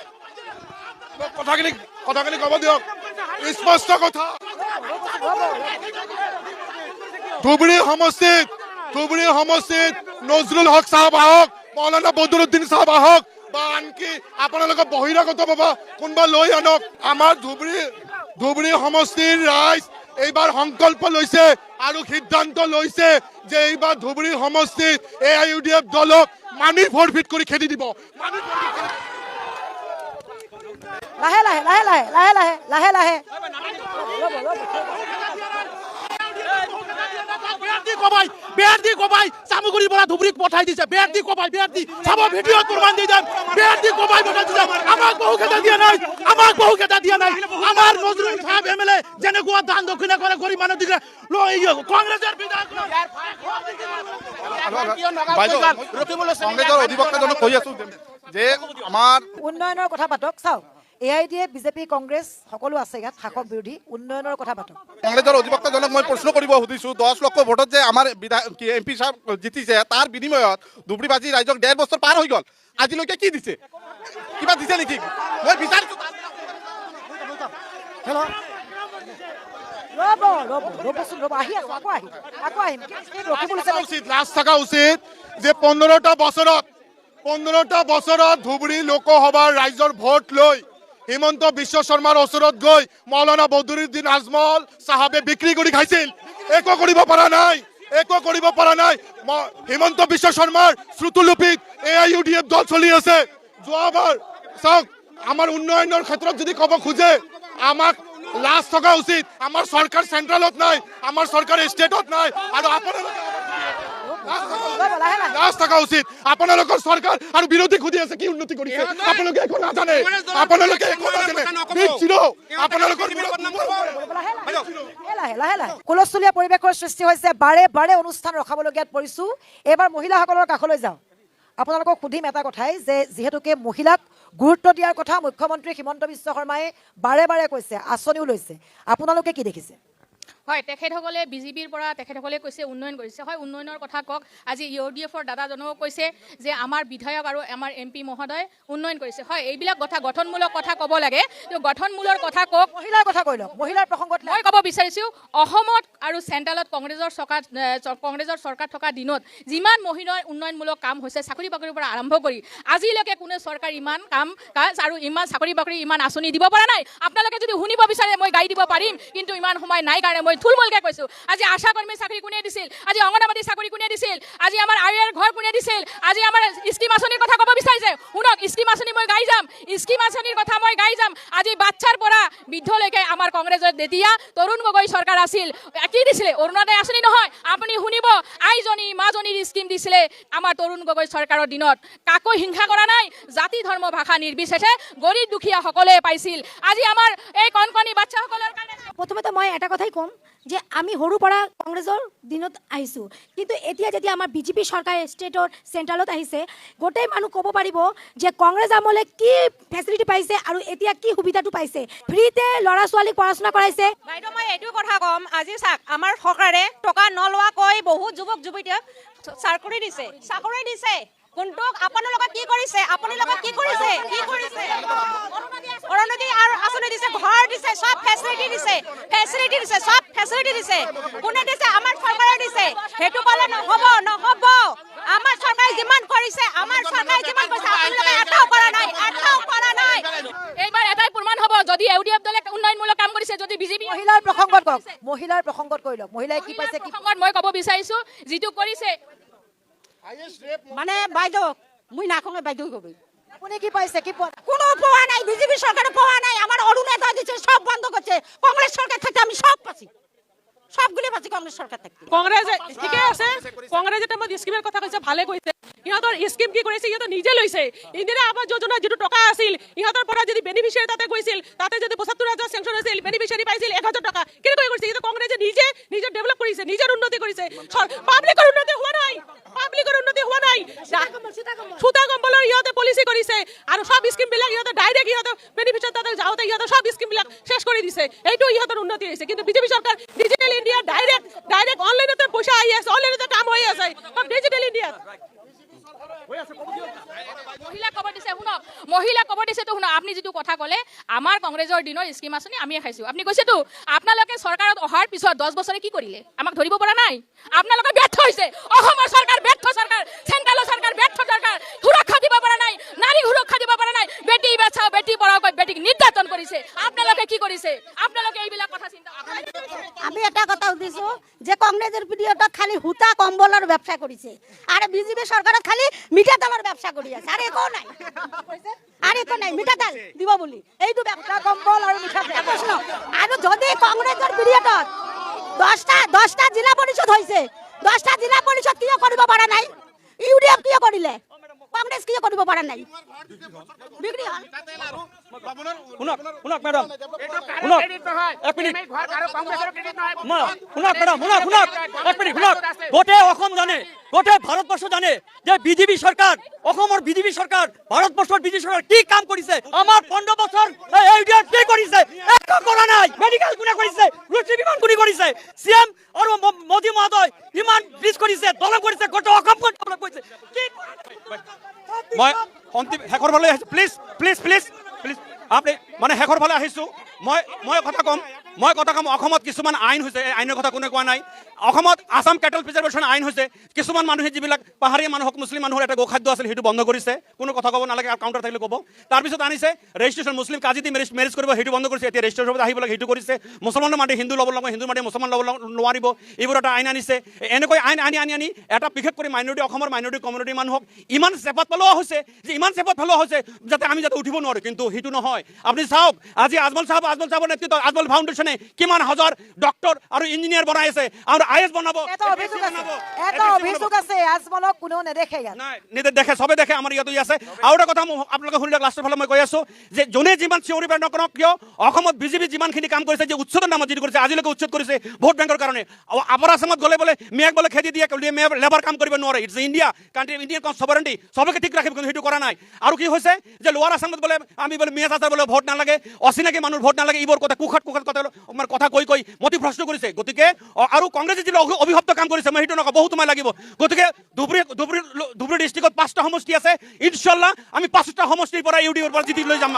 কথাখিনি ক'ব দিয়ক। স্পষ্ট কথা, ধুবুৰী সমষ্টিত নজৰুল হক সাহেব আহক, মৌলানা বদৰুদ্দিন সাহেব আহক, বা আনকি আপোনালোকক বহিৰাগত পাবা কোনোবা লৈ আনক। আমাৰ ধুবুৰী সমষ্টিৰ ৰাইজ এইবাৰ সংকল্প লৈছে আৰু সিদ্ধান্ত লৈছে যে এইবাৰ ধুবুৰী সমষ্টিত AIUDF দলক মানি ফৰফিট কৰি খেদি দিব। লাহে বেয়াৰ দি কবাই চামুগুৰিৰ পৰা ধুবুৰীত পঠাই দিছে। বেয়াৰ দি চাব, ভিডিঅ'ত প্ৰমাণ দি যাম। বেয়াৰ দি কবাই পঠাই দিছে। আমাক বহু কেইটা দিয়া নাই। আমাৰ নজৰুল সাহেব MLA যেনেকুৱা দান দক্ষিণা কৰে গৰীব মানুহ দিলে কংগ্ৰেছৰ অধিবক্তাজনক কৈ আছো যে আমাৰ উন্নয়নৰ কথা পাতক। চাওক, AIDF, BJP, কংগ্ৰেছ সকলো আছে ইয়াত, শাসক বিৰোধী, উন্নয়নৰ কথা পাতক। কংগ্ৰেছৰ অধিবক্তাজনক মই প্ৰশ্ন কৰিব সুধিছো, 10 লক্ষ ভোটত যে আমাৰ MP সাহেব জিতিছে, তাৰ বিনিময়ত ধুবুৰীবাসী ৰাইজক 1.5 বছৰ পাৰ হৈ গ'ল, আজিলৈকে কি দিছে? কিবা দিছে নেকি? মই বিচাৰিছো। লাজ থকা উচিত যে 15টা বছৰত ধুবুৰী লোকসভাৰ ৰাইজৰ ভোট লৈ হিমন্ত বিশ্ব শৰ্মাৰ ওচৰত গৈ মৌলানা বদৰুদ্দিন আজমল চাহাবে বিক্ৰী কৰি খাইছিল। একো কৰিব পৰা নাই। হিমন্ত বিশ্ব শৰ্মাৰ শ্ৰুতলিপিত AIUDF দল চলি আছে। যোৱাবাৰ চাওক, আমাৰ উন্নয়নৰ ক্ষেত্ৰত যদি ক'ব খোজে আমাক লাজ থকা উচিত। আমাৰ চৰকাৰ চেণ্ট্ৰেলত নাই, আমাৰ চৰকাৰ ষ্টেটত নাই, আৰু লাজ থকা উচিত। আপোনালোকৰ চৰকাৰ আৰু বিৰোধী খুদি আছে কি উন্নতি কৰিছে? আপোনালোকে একো নাজানে। হুলস্থুলীয়া পৰিৱেশৰ সৃষ্টি হৈছে, বাৰে অনুষ্ঠান ৰখাবলগীয়াত পৰিছো। এইবাৰ মহিলাসকলৰ কাষলৈ যাওঁ। আপোনালোকক সুধিম এটা কথাই যে যিহেতুকে মহিলাক গুৰুত্ব দিয়াৰ কথা মুখ্যমন্ত্ৰী হিমন্ত বিশ্ব শৰ্মাই বাৰে বাৰে কৈছে, আঁচনিও লৈছে। আপোনালোকে কি দেখিছে? হয়, তেখেতসকলে বিজেপিৰ পৰা তেখেতসকলে কৈছে উন্নয়ন কৰিছে। হয়, উন্নয়নৰ কথা কওক। আজি UDFৰ দাদাজনেও কৈছে যে আমাৰ বিধায়ক আৰু আমাৰ MP মহোদয় উন্নয়ন কৰিছে। হয়, এইবিলাক কথা গঠনমূলক কথা ক'ব লাগে, গঠনমূলক কথা কওক। মহিলাৰ কথা কৈ লওক, মহিলাৰ প্ৰসংগত মই ক'ব বিচাৰিছোঁ, অসমত আৰু চেণ্ট্ৰেলত কংগ্ৰেছৰ চৰকাৰ থকা দিনত যিমান মহিলাৰ উন্নয়নমূলক কাম হৈছে, চাকৰি বাকৰিৰ পৰা আৰম্ভ কৰি আজিলৈকে কোনো চৰকাৰ ইমান কাম কাজ আৰু ইমান চাকৰি বাকৰি ইমান আঁচনি দিব পৰা নাই। আপোনালোকে যদি শুনিব বিচাৰে মই গাই দিব পাৰিম, কিন্তু ইমান সময় নাই কাৰণে মই থুলমূলকৈ কৈছোঁ। আজি আশা কৰ্মী চাকৰি কোনে দিছিল? আজি অংগনবাদী চাকৰি কোনে দিছিল? আজি আমাৰ আইৰ ঘৰ কোনে দিছিল? আজি আমাৰ স্কিম আঁচনিৰ কথা ক'ব বিচাৰিছে। শুনক, স্কিম আঁচনি মই গাই যাম, স্কিম আঁচনিৰ কথা মই গাই যাম। আজি বাচ্চাৰ পৰা বৃদ্ধলৈকে আমাৰ কংগ্ৰেছৰ যেতিয়া তৰুণ গগৈ চৰকাৰ আছিল, কি দিছিলে? অৰুণোদয় আঁচনি নহয়, আপুনি শুনিব, আইজনী মাজনীৰ স্কিম দিছিলে আমাৰ তৰুণ গগৈ চৰকাৰৰ দিনত। কাকো হিংসা কৰা নাই, জাতি ধৰ্ম ভাষা নিৰ্বিশেষে গৰীব দুখীয়া সকলোৱে পাইছিল। আজি আমাৰ এই কণকণী বাচ্চাসকলৰ কাৰণে প্ৰথমতে মই এটা কথাই ক'ম যে আমি সৰুৰ পৰা কংগ্ৰেছৰ দিনত আহিছোঁ, কিন্তু এতিয়া যেতিয়া আমাৰ বিজেপি চৰকাৰ ষ্টেটৰ চেণ্ট্ৰেলত আহিছে, গোটেই মানুহ ক'ব পাৰিব যে কংগ্ৰেছ আমলে কি ফেচিলিটি পাইছে আৰু এতিয়া কি সুবিধাটো পাইছে। ফ্ৰীতে ল'ৰা ছোৱালীক পঢ়া শুনা কৰাইছে। বাইদেউ, মই এইটো কথা ক'ম, আজি চাওক, আমাৰ চৰকাৰে টকা নলোৱাকৈ বহুত যুৱক যুৱতীক চাকৰি দিছে। কিন্তু আপোনালোকে কি কৰিছে? আপোনালোকে কি কৰিছে? অৰুণোদয় আৰু আঁচনি দিছে, ঘৰ দিছে, চব ফেচিলিটি দিছে, চব ফেচিলিটি দিছে। কোনে দিছে? আমাৰ চৰকাৰে দিছে। সেইটো ক'লে নহ'ব। আমাৰ চৰকাৰে যিমান কৰিছে, আপোনালোকে এটাও কৰা নাই। এইবাৰ এটাই প্ৰমাণ হ'ব, যদি UDF দলে উন্নয়নমূলক কাম কৰিছে, যদি বিজেপি। মহিলাৰ প্ৰসংগত কওক, মহিলাৰ প্ৰসংগত কৈ লওক, মহিলাই কি পাইছে? কি মই ক'ব বিচাৰিছোঁ, যিটো কৰিছে মানে বাইদেউ, মই নাখোঁ, বাইদেউ কবি আপুনি কি পাইছে? কি পোৱা? কোনো পোৱা নাই, বিজেপি সরকারে পাওয়া নাই। আমার অরুণোদয় দিচ্ছে, সব বন্ধ করছে। কংগ্রেস সরকার থেকে আমি সব পাচ্ছি, সবগুলি পাচ্ছি কংগ্রেস সরকার থেকে। কংগ্রেস ঠিকে আছে, কংগ্রেস এটা মই স্কিমের কথা কৈছে, ভালে কৈছে। ইহঁতৰ স্কিম কি কৰিছে? ইহঁতে নিজে লৈছে। ইন্দিৰা আৱাস যোজনা যিটো টকা আছিল, ইহঁতৰ পৰা যদি বেনিফিচিয়াৰী তাতে গৈছিল, তাতে যদি ৭৫,০০০ চেংচন হৈছিল, বেনিফিচিয়াৰী পাইছিল ১,০০০ টকা। কেনেকৈ কৰিছে? কিন্তু কংগ্ৰেছে নিজে ডেভেলপ কৰিছে, নিজৰ উন্নতি কৰিছে। পাব্লিকৰ উন্নতি হোৱা নাই। সুতা কম্বলৰ ইহঁতে পলিচি কৰিছে আৰু সব স্কিম বিলাক ইহঁতে ডাইৰেক্ট ইহঁতে বেনিফিচিয়াৰী তাতে যাওঁতে ইহঁতে সব স্কিম বিলাক শেষ কৰি দিছে। এইটো ইহঁতৰ উন্নতি হৈছে। কিন্তু বিজেপি চৰকাৰ ডিজিটেল ইণ্ডিয়া ডাইৰেক্ট অনলাইনতে পইচা আহি আছে, অনলাইনতে কাম হৈ আছে, ডিজিটেল ইণ্ডিয়া। মহিলা খবৰ দিছে, শুনক, মহিলা খবৰ দিছেতো শুনক। আপুনি যিটো কথা ক'লে, আমাৰ কংগ্ৰেছৰ দিনৰ স্কিম আঁচনি আমিয়ে খাইছোঁ। আপুনি কৈছেতো, আপোনালোকে চৰকাৰত অহাৰ পিছত 10 বছৰে কি কৰিলে? আমাক ধৰিব পৰা নাই। আপোনালোকে ব্যৰ্থ হৈছে। অসমৰ চৰকাৰ ব্যৰ্থ চৰকাৰ, চেণ্ট্ৰেলৰ চৰকাৰ ব্যৰ্থ চৰকাৰ। সুৰক্ষা দিব পৰা নাই, নাৰী সুৰক্ষা দিব পৰা নাই। বেটি বাচাও, বেটি পঢ়াও কৈ বেটিক নিৰ্যাতন কৰিছে। আপোনালোকে কি কৰিছে? আপোনালোকে এইবিলাক কথা চিন্তা। আমি এটা কথা সুধিছোঁ যে কংগ্ৰেছৰ পিৰিয়ডত খালি সূতা কম্বলৰ ব্যৱসায় কৰিছে আৰু বিজেপি চৰকাৰত খালি মিঠা তেলৰ ব্যৱসায় কৰি আছে, আৰু একো নাই। মিঠা তেল দিব বুলি এইটো ব্যৱসায়, কম্বল আৰু মিঠা তেল। আৰু যদি কংগ্ৰেছৰ পিৰিয়ডত 10টা জিলা পৰিষদ হৈছে, 10টা জিলা পৰিষদ কিয় কৰিব পৰা নাই? UDF কিয় কৰিলে? কংগ্ৰেছ কিয় কৰিব পৰা নাই? বিক্ৰী হ'ল। শুনক মেডাম, শুনক এক মিনিট, গোটেই অসম জানে, গোটেই ভাৰতবৰ্ষ জানে যে বিজেপি চৰকাৰ, অসমৰ বিজেপি চৰকাৰ, ভাৰতবৰ্ষৰ বিজেপি চৰকাৰ কি কাম কৰিছে। আমাৰ 15 বছৰ কি কৰিছে? একো কৰা নাই। মেডিকেল কোনে কৰিছে? ৰুচি বিমান কোনে কৰিছে? CM আৰু মোদী মহোদয় ইমান ব্ৰিজ কৰিছে, দলং কৰিছে, গোটেই অসমখন ডেভেলপ কৰিছে। মই অন্তিম শেষৰ ফালে আহিছোঁ। প্লিজ আপুনি মানে শেষৰ ফালে আহিছোঁ। মই কথা ক'ম, অসমত কিছুমান আইন হৈছে, এই আইনৰ কথা কোনে কোৱা নাই। অসমত আছাম কেটল প্ৰিজাৰ্ভেশ্যন আইন হৈছে। কিছুমান মানুহে যিবিলাক পাহাৰীয়া মানুহক, মুছলিম মানুহৰ এটা গোখাদ্য আছিল, সেইটো বন্ধ কৰিছে। কোনো কথা ক'ব নালাগে, কাউণ্টাৰ থাকিলে ক'ব। তাৰপিছত আনিছে ৰেজিষ্ট্ৰেশ্যন, মুছলিম কাজি দি মেৰেজ কৰিব, সেইটো বন্ধ কৰিছে। এতিয়া ৰেজিষ্ট্ৰেশ্যন আহিব লাগে, সেইটো কৰিছে। মুছলমানৰ মাটি হিন্দু ল'ব লাগিব, হিন্দুৰ মাটি মুছলমান ল'ব নোৱাৰিব। এইবোৰ এটা আইন আনিছে। এনেকৈ আইন আনি এটা বিশেষ কৰি মাইনৰিটি, অসমৰ মাইনৰিটি কমিউনিটি মানুহক ইমান চেপত পেলোৱা হৈছে যাতে আমি উঠিব নোৱাৰোঁ। কিন্তু সেইটো নহয়। আপুনি চাওক, আজি আজমল চাহাবৰ নেতৃত্বত আজমল ফাউণ্ডেশ্যনে কিমান হাজাৰ ডক্টৰ আৰু ইঞ্জিনিয়াৰ বনাই আছে। আৰু আইএস বনাব এটা অভিযোগ আছে আজমলক কোনেও নেদেখে ইয়াত নাই নিতে দেখে সবে দেখে আমাৰ ইয়াতো আছে আৰু এটা কথা আপোনালোকে শুনিলে লাষ্টৰ ফালে মই কৈ আছো যে যোনে যিমান চিঞৰি বেৰ নকৰক কিয় অসমত বিজেপি যিমানখিনি কাম কৰিছে যে উচ্ছেদৰ নামত যিটো কৰিছে আজিলৈকে উচ্ছেদ কৰিছে ভোট বেংকৰ কাৰণে আৰু আপাৰ আসামত গ'লে বোলে মিয়াক বোলে খেদি দিয়ে মেয়ে লেবাৰ কাম কৰিব নোৱাৰে ইটছ ইণ্ডিয়া কাণ্ট্ৰি ইণ্ডিয়ান সভাৰেণ্টি সবকে ঠিক ৰাখিব কিন্তু সেইটো কৰা নাই আৰু কি হৈছে যে লোৱাৰ আসামত বোলে আমি বোলে মিয়া চাচাৰ বোলে ভোট নালাগে অচিনাকি মানুহৰ ভোট নালাগে এইবোৰ কথা কুখাত কথা আমাৰ কথা কৈ মতি ভ্ৰষ্ট কৰিছে গতিকে আৰু কংগ্ৰেছে যিটো অভিভপ্ত কাম কৰিছে মই সেইটো নকওঁ বহুত সময় লাগিব গতিকে ধুবুৰী ডিষ্ট্ৰিক্টত 5টা সমষ্টি আছে ইনশাল্লাহ আমি 5টা সমষ্টিৰ পৰা ইউডিএফৰ পৰা জিতি লৈ যাম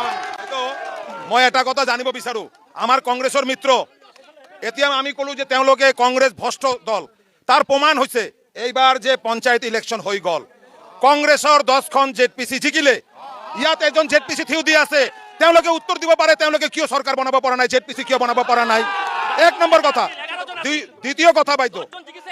মই এটা কথা জানিব বিচাৰো আমাৰ কংগ্ৰেছৰ মিত্ৰ এতিয়া আমি ক'লো যে তেওঁলোকে কংগ্ৰেছ ভ্ৰষ্ট দল তাৰ প্ৰমাণ হৈছে এইবাৰ যে পঞ্চায়ত ইলেকশ্যন হৈ গ'ল কংগ্ৰেছৰ 10খন জেডপিচি জিকিলে ইয়াত এজন জেডপিচি থিয় দি আছে তেওঁলোকে উত্তৰ দিব পাৰে তেওঁলোকে কিয় চৰকাৰ বনাব পৰা নাই জেডপিচি কিয় বনাব পৰা নাই এক নম্বৰ কথা দ্বিতীয় কথা বাইদেউ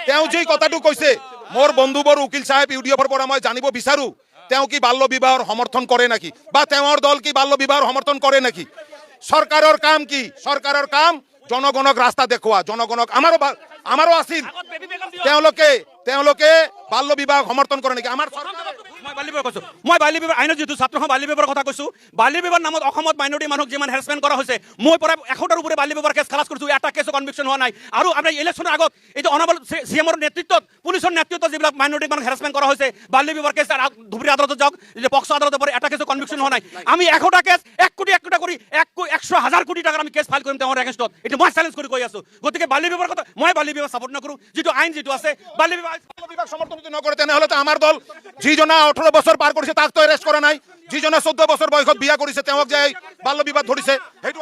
তেওঁ যি কথাটো কৈছে মোৰ বন্ধুবৰ উকিল সাহেব ইউডিএফৰ পৰা মই জানিব বিচাৰো তেওঁ কি বাল্য বিবাহৰ সমৰ্থন কৰে নেকি বা তেওঁৰ দল কি বাল্য বিবাহৰ সমৰ্থন কৰে নেকি সৰকাৰেৰ কাম কি সৰকাৰেৰ কাম জনগণক ৰাস্তা দেখুয়া জনগণক আমাৰও আছিল তেওঁলোকে বাল্য বিবাহ সমৰ্থন কৰে নেকি আমাৰ মই বাল্য বিবাহ আইনত যিটো ছাত্ৰ বাল্য বিবাহৰ কথা কৈছো বাল্য বিবাহৰ নামত অসমত মাইনৰিটি মানুহক যিমান হেৰাসমেণ্ট কৰা হৈছে মই পৰা 100টাৰ উপৰে বাল্য বিবাহৰ কেছ খালাস কৰিছো এটা কেছো কনভিকশন হোৱা নাই আৰু আপোনাৰ ইলেকশ্যনৰ আগত এইটো অনাবল সিএমৰ নেতৃত্বত পুলিচৰ নেতৃত্বত যিবিলাক মাইনৰিটি মানুহ হেৰাসমেণ্ট কৰা হৈছে বাল্য বিবাহৰ কেছ ধুবুৰী আদালতত যাওক যে পক্সো আদালতৰ পৰা এটা কেছো কনভিকশন হোৱা নাই আমি 100টা কেছ 1 কোটি কৰি 100,000 কোটি টাকাৰ আমি কেছ ফাইল কৰিম তেওঁৰ এগেইনষ্টত এইটো মই চ্যালেঞ্জ কৰি কৈ আছো গতিকে বাল্য বিবাহৰ কথা মই বাল্য বিবাহ সাপোৰ্ট নকৰো যিটো আইন যিটো আছে বাল্য বিবাহ সমৰ্থন নকৰে তেনেহ'লে আমাৰ দল যিজনা 18 বছৰ পাৰ কৰিছে তাক তো এৰেষ্ট কৰা নাই যিজনা 14 বছৰ বয়সত বিয়া কৰিছে তেওঁক যে বাল্য বিবাহ ধৰিছে সেইটো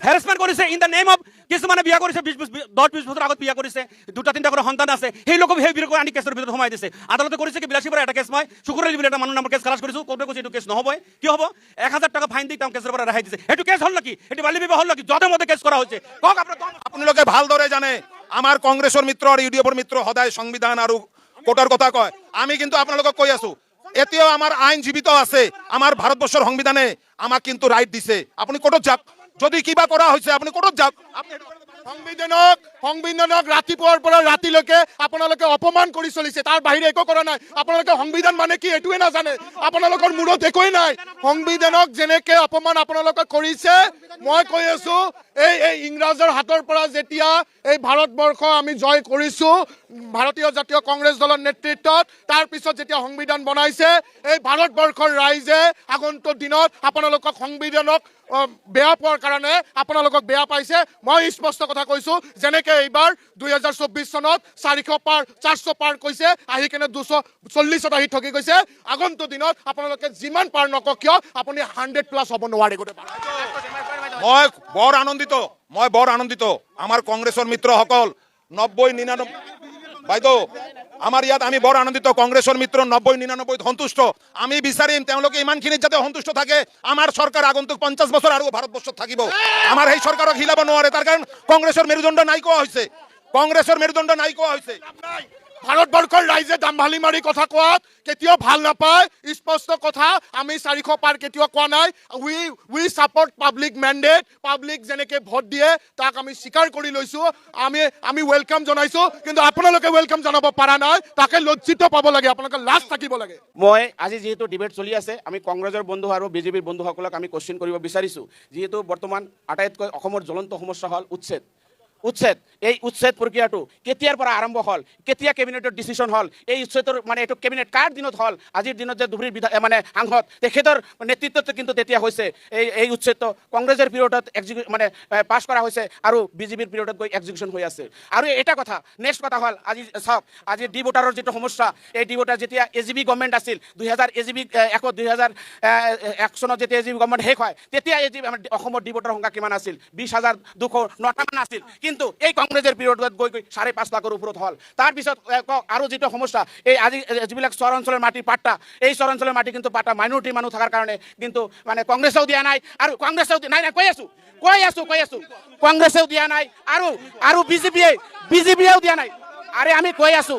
হেৰাসমেণ্ট কৰিছে ইন দ্য নেম অফ কিছুমানে বিয়া কৰিছে 10-20 বছৰ আগত বিয়া কৰিছে 2-3টা কৰি সন্তান আছে সেই লোকক সেই বিৰক আনি কেছৰ ভিতৰত সোমাই দিছে আদালতে কৰিছে কি বিলাসীপুৰ এটা কেছ মই শুকুৰলি বুলি এটা মানুহ নামৰ কেছ খালাস কৰিছো কোৰ্টে কৈছে এইটো কেছ নহবই কি হ'ব 1000 টাকা ফাইন দি তেওঁ কেছৰ পৰা ৰেহাই দিছে সেইটো কেছ হল নেকি সেইটো বাল্য বিবাহ হল নেকি যতে মতে কেছ কৰা হৈছে কক আপোনালোকে ভালদৰে জানে আমাৰ কংগ্ৰেছৰ মিত্ৰ আৰু ইউডিএফৰ মিত্ৰ সদায় সংবিধান আৰু কোৰ্টৰ কথা কয় আমি কিন্তু আপোনালোকক কৈ আছো এতিয়াও আমাৰ আইন জীৱিত আছে আমাৰ ভাৰতবৰ্ষৰ সংবিধানে আমাক কিন্তু ৰাইট দিছে আপুনি কোৰ্টত যাওক যদি কিবা কৰা হৈছে আপুনি কোৰ্টত যাওক সংবিধানক ৰাতিপুৱাৰ পৰা ৰাতিলৈকে আপোনালোকে অপমান কৰি চলিছে তাৰ বাহিৰে একো কৰা নাই আপোনালোকে সংবিধান মানে কি এটোৱে নাজানে আপোনালোকৰ মূৰত একোৱেই নাই সংবিধানক যেনেকে অপমান আপোনালোকে কৰিছে মই কৈ আছো এই ইংৰাজৰ হাতৰ পৰা যেতিয়া এই ভাৰতবৰ্ষ আমি জয় কৰিছো ভাৰতীয় জাতীয় কংগ্ৰেছ দলৰ নেতৃত্বত তাৰ পিছত যেতিয়া সংবিধান বনাইছে এই ভাৰতবৰ্ষৰ ৰাইজে আগন্তুক দিনত আপোনালোকক সংবিধানক বেয়া পোৱাৰ কাৰণে আপোনালোকক বেয়া পাইছে মই স্পষ্ট কথা কৈছো যেনেকে এইবাৰ 2024 চনত 400 পাৰ কৈছে আহি কেনে 240ত আহি ঠকি গৈছে আগন্তুক দিনত আপোনালোকে যিমান পাৰ নকক কিয় আপুনি 100+ হ'ব নোৱাৰে গোটেই মই বৰ আনন্দিত আমাৰ কংগ্ৰেছৰ মিত্ৰসকল 90-99 বাইদেউ আমাৰ ইয়াত আমি বৰ আনন্দিত কংগ্ৰেছৰ মিত্ৰ 90-99 সন্তুষ্ট আমি বিচাৰিম তেওঁলোকে ইমানখিনি যাতে সন্তুষ্ট থাকে আমাৰ চৰকাৰ আগন্তুক 50 বছৰ আৰু ভাৰতবৰ্ষত থাকিব আমাৰ এই চৰকাৰক হিলাব নোৱাৰে তাৰ কাৰণ কংগ্ৰেছৰ মেৰুদণ্ড নাইকিয়া হৈছে ভাৰতবৰ্ষৰ ৰাইজে দাম্ভালি মাৰি কথা কোৱাত কেতিয়াও ভাল নাপায় স্পষ্ট কথা আমি 400 পাৰ কেতিয়াও কোৱা নাই উই সাপোৰ্ট পাব্লিক মেণ্ডেট পাব্লিক যেনেকে ভোট দিয়ে তাক আমি স্বীকাৰ কৰি লৈছো আমি ওয়েলকাম জনাইছো কিন্তু আপোনালোকে ওয়েলকাম জনাব পৰা নাই তাকে লজ্জিত পাব লাগে আপোনালোকে লাজ থাকিব লাগে মই আজি যেহেতু ডিবেট চলি আছে আমি কংগ্ৰেছৰ বন্ধু আৰু বিজেপিৰ বন্ধুসকলক আমি কোশ্চেন কৰিব বিচাৰিছো যেহেতু বৰ্তমান আটাইতকৈ অসমৰ জ্বলন্ত সমস্যা হল উচ্ছেদ এই উচ্ছেদ প্ৰক্ৰিয়াটো কেতিয়াৰ পৰা আৰম্ভ হল কেতিয়া কেবিনেটৰ ডিসিশন হল এই উচ্ছেদৰ মানে এটো কেবিনেট কাৰ দিনত হল আজিৰ দিনত যে ধুবুৰীৰ মানে সাংসদ তেখেতৰ নেতৃত্বত কিন্তু তেতিয়া হৈছে এই উচ্ছেদ কংগ্ৰেছৰ পিৰিয়ডত মানে পাছ কৰা হৈছে আৰু বিজেপিৰ পিৰিয়ডত গৈ এক্সিকিউশন হৈ আছে আৰু এটা কথা নেক্সট কথা হল আজি চাওক আজি ডি ভোটাৰৰ যেটো সমস্যা এই ডি ভোটাৰ যেতিয়া এজিবি গভৰ্নমেণ্ট আছিল 2000 এজিবি 2001 চনত যেতিয়া এজিবি গভৰ্নমেণ্ট শেষ হয় তেতিয়া এজিবি আমাৰ অসমৰ ডি ভোটাৰ সংখ্যা কিমান আছিল 20,209 মান আছিল কিন্তু এই কংগ্ৰেছৰ পিৰিয়ডত গৈ 5.5 লাখৰ ওপৰত হল তাৰ পিছত আৰু যেটো সমস্যা এই আজি যিবিলাক চৰ অঞ্চলৰ মাটি পাট্টা এই চৰ অঞ্চলৰ মাটি কিন্তু পাট্টা মাইনৰিটি মানুহ থাকাৰ কাৰণে কিন্তু মানে কংগ্ৰেছেও দিয়া নাই আৰু কংগ্ৰেছেও নাই কৈ আছো কংগ্ৰেছেও দিয়া নাই আৰু বিজেপিয়েও দিয়া নাই আৰে আমি কৈ আছো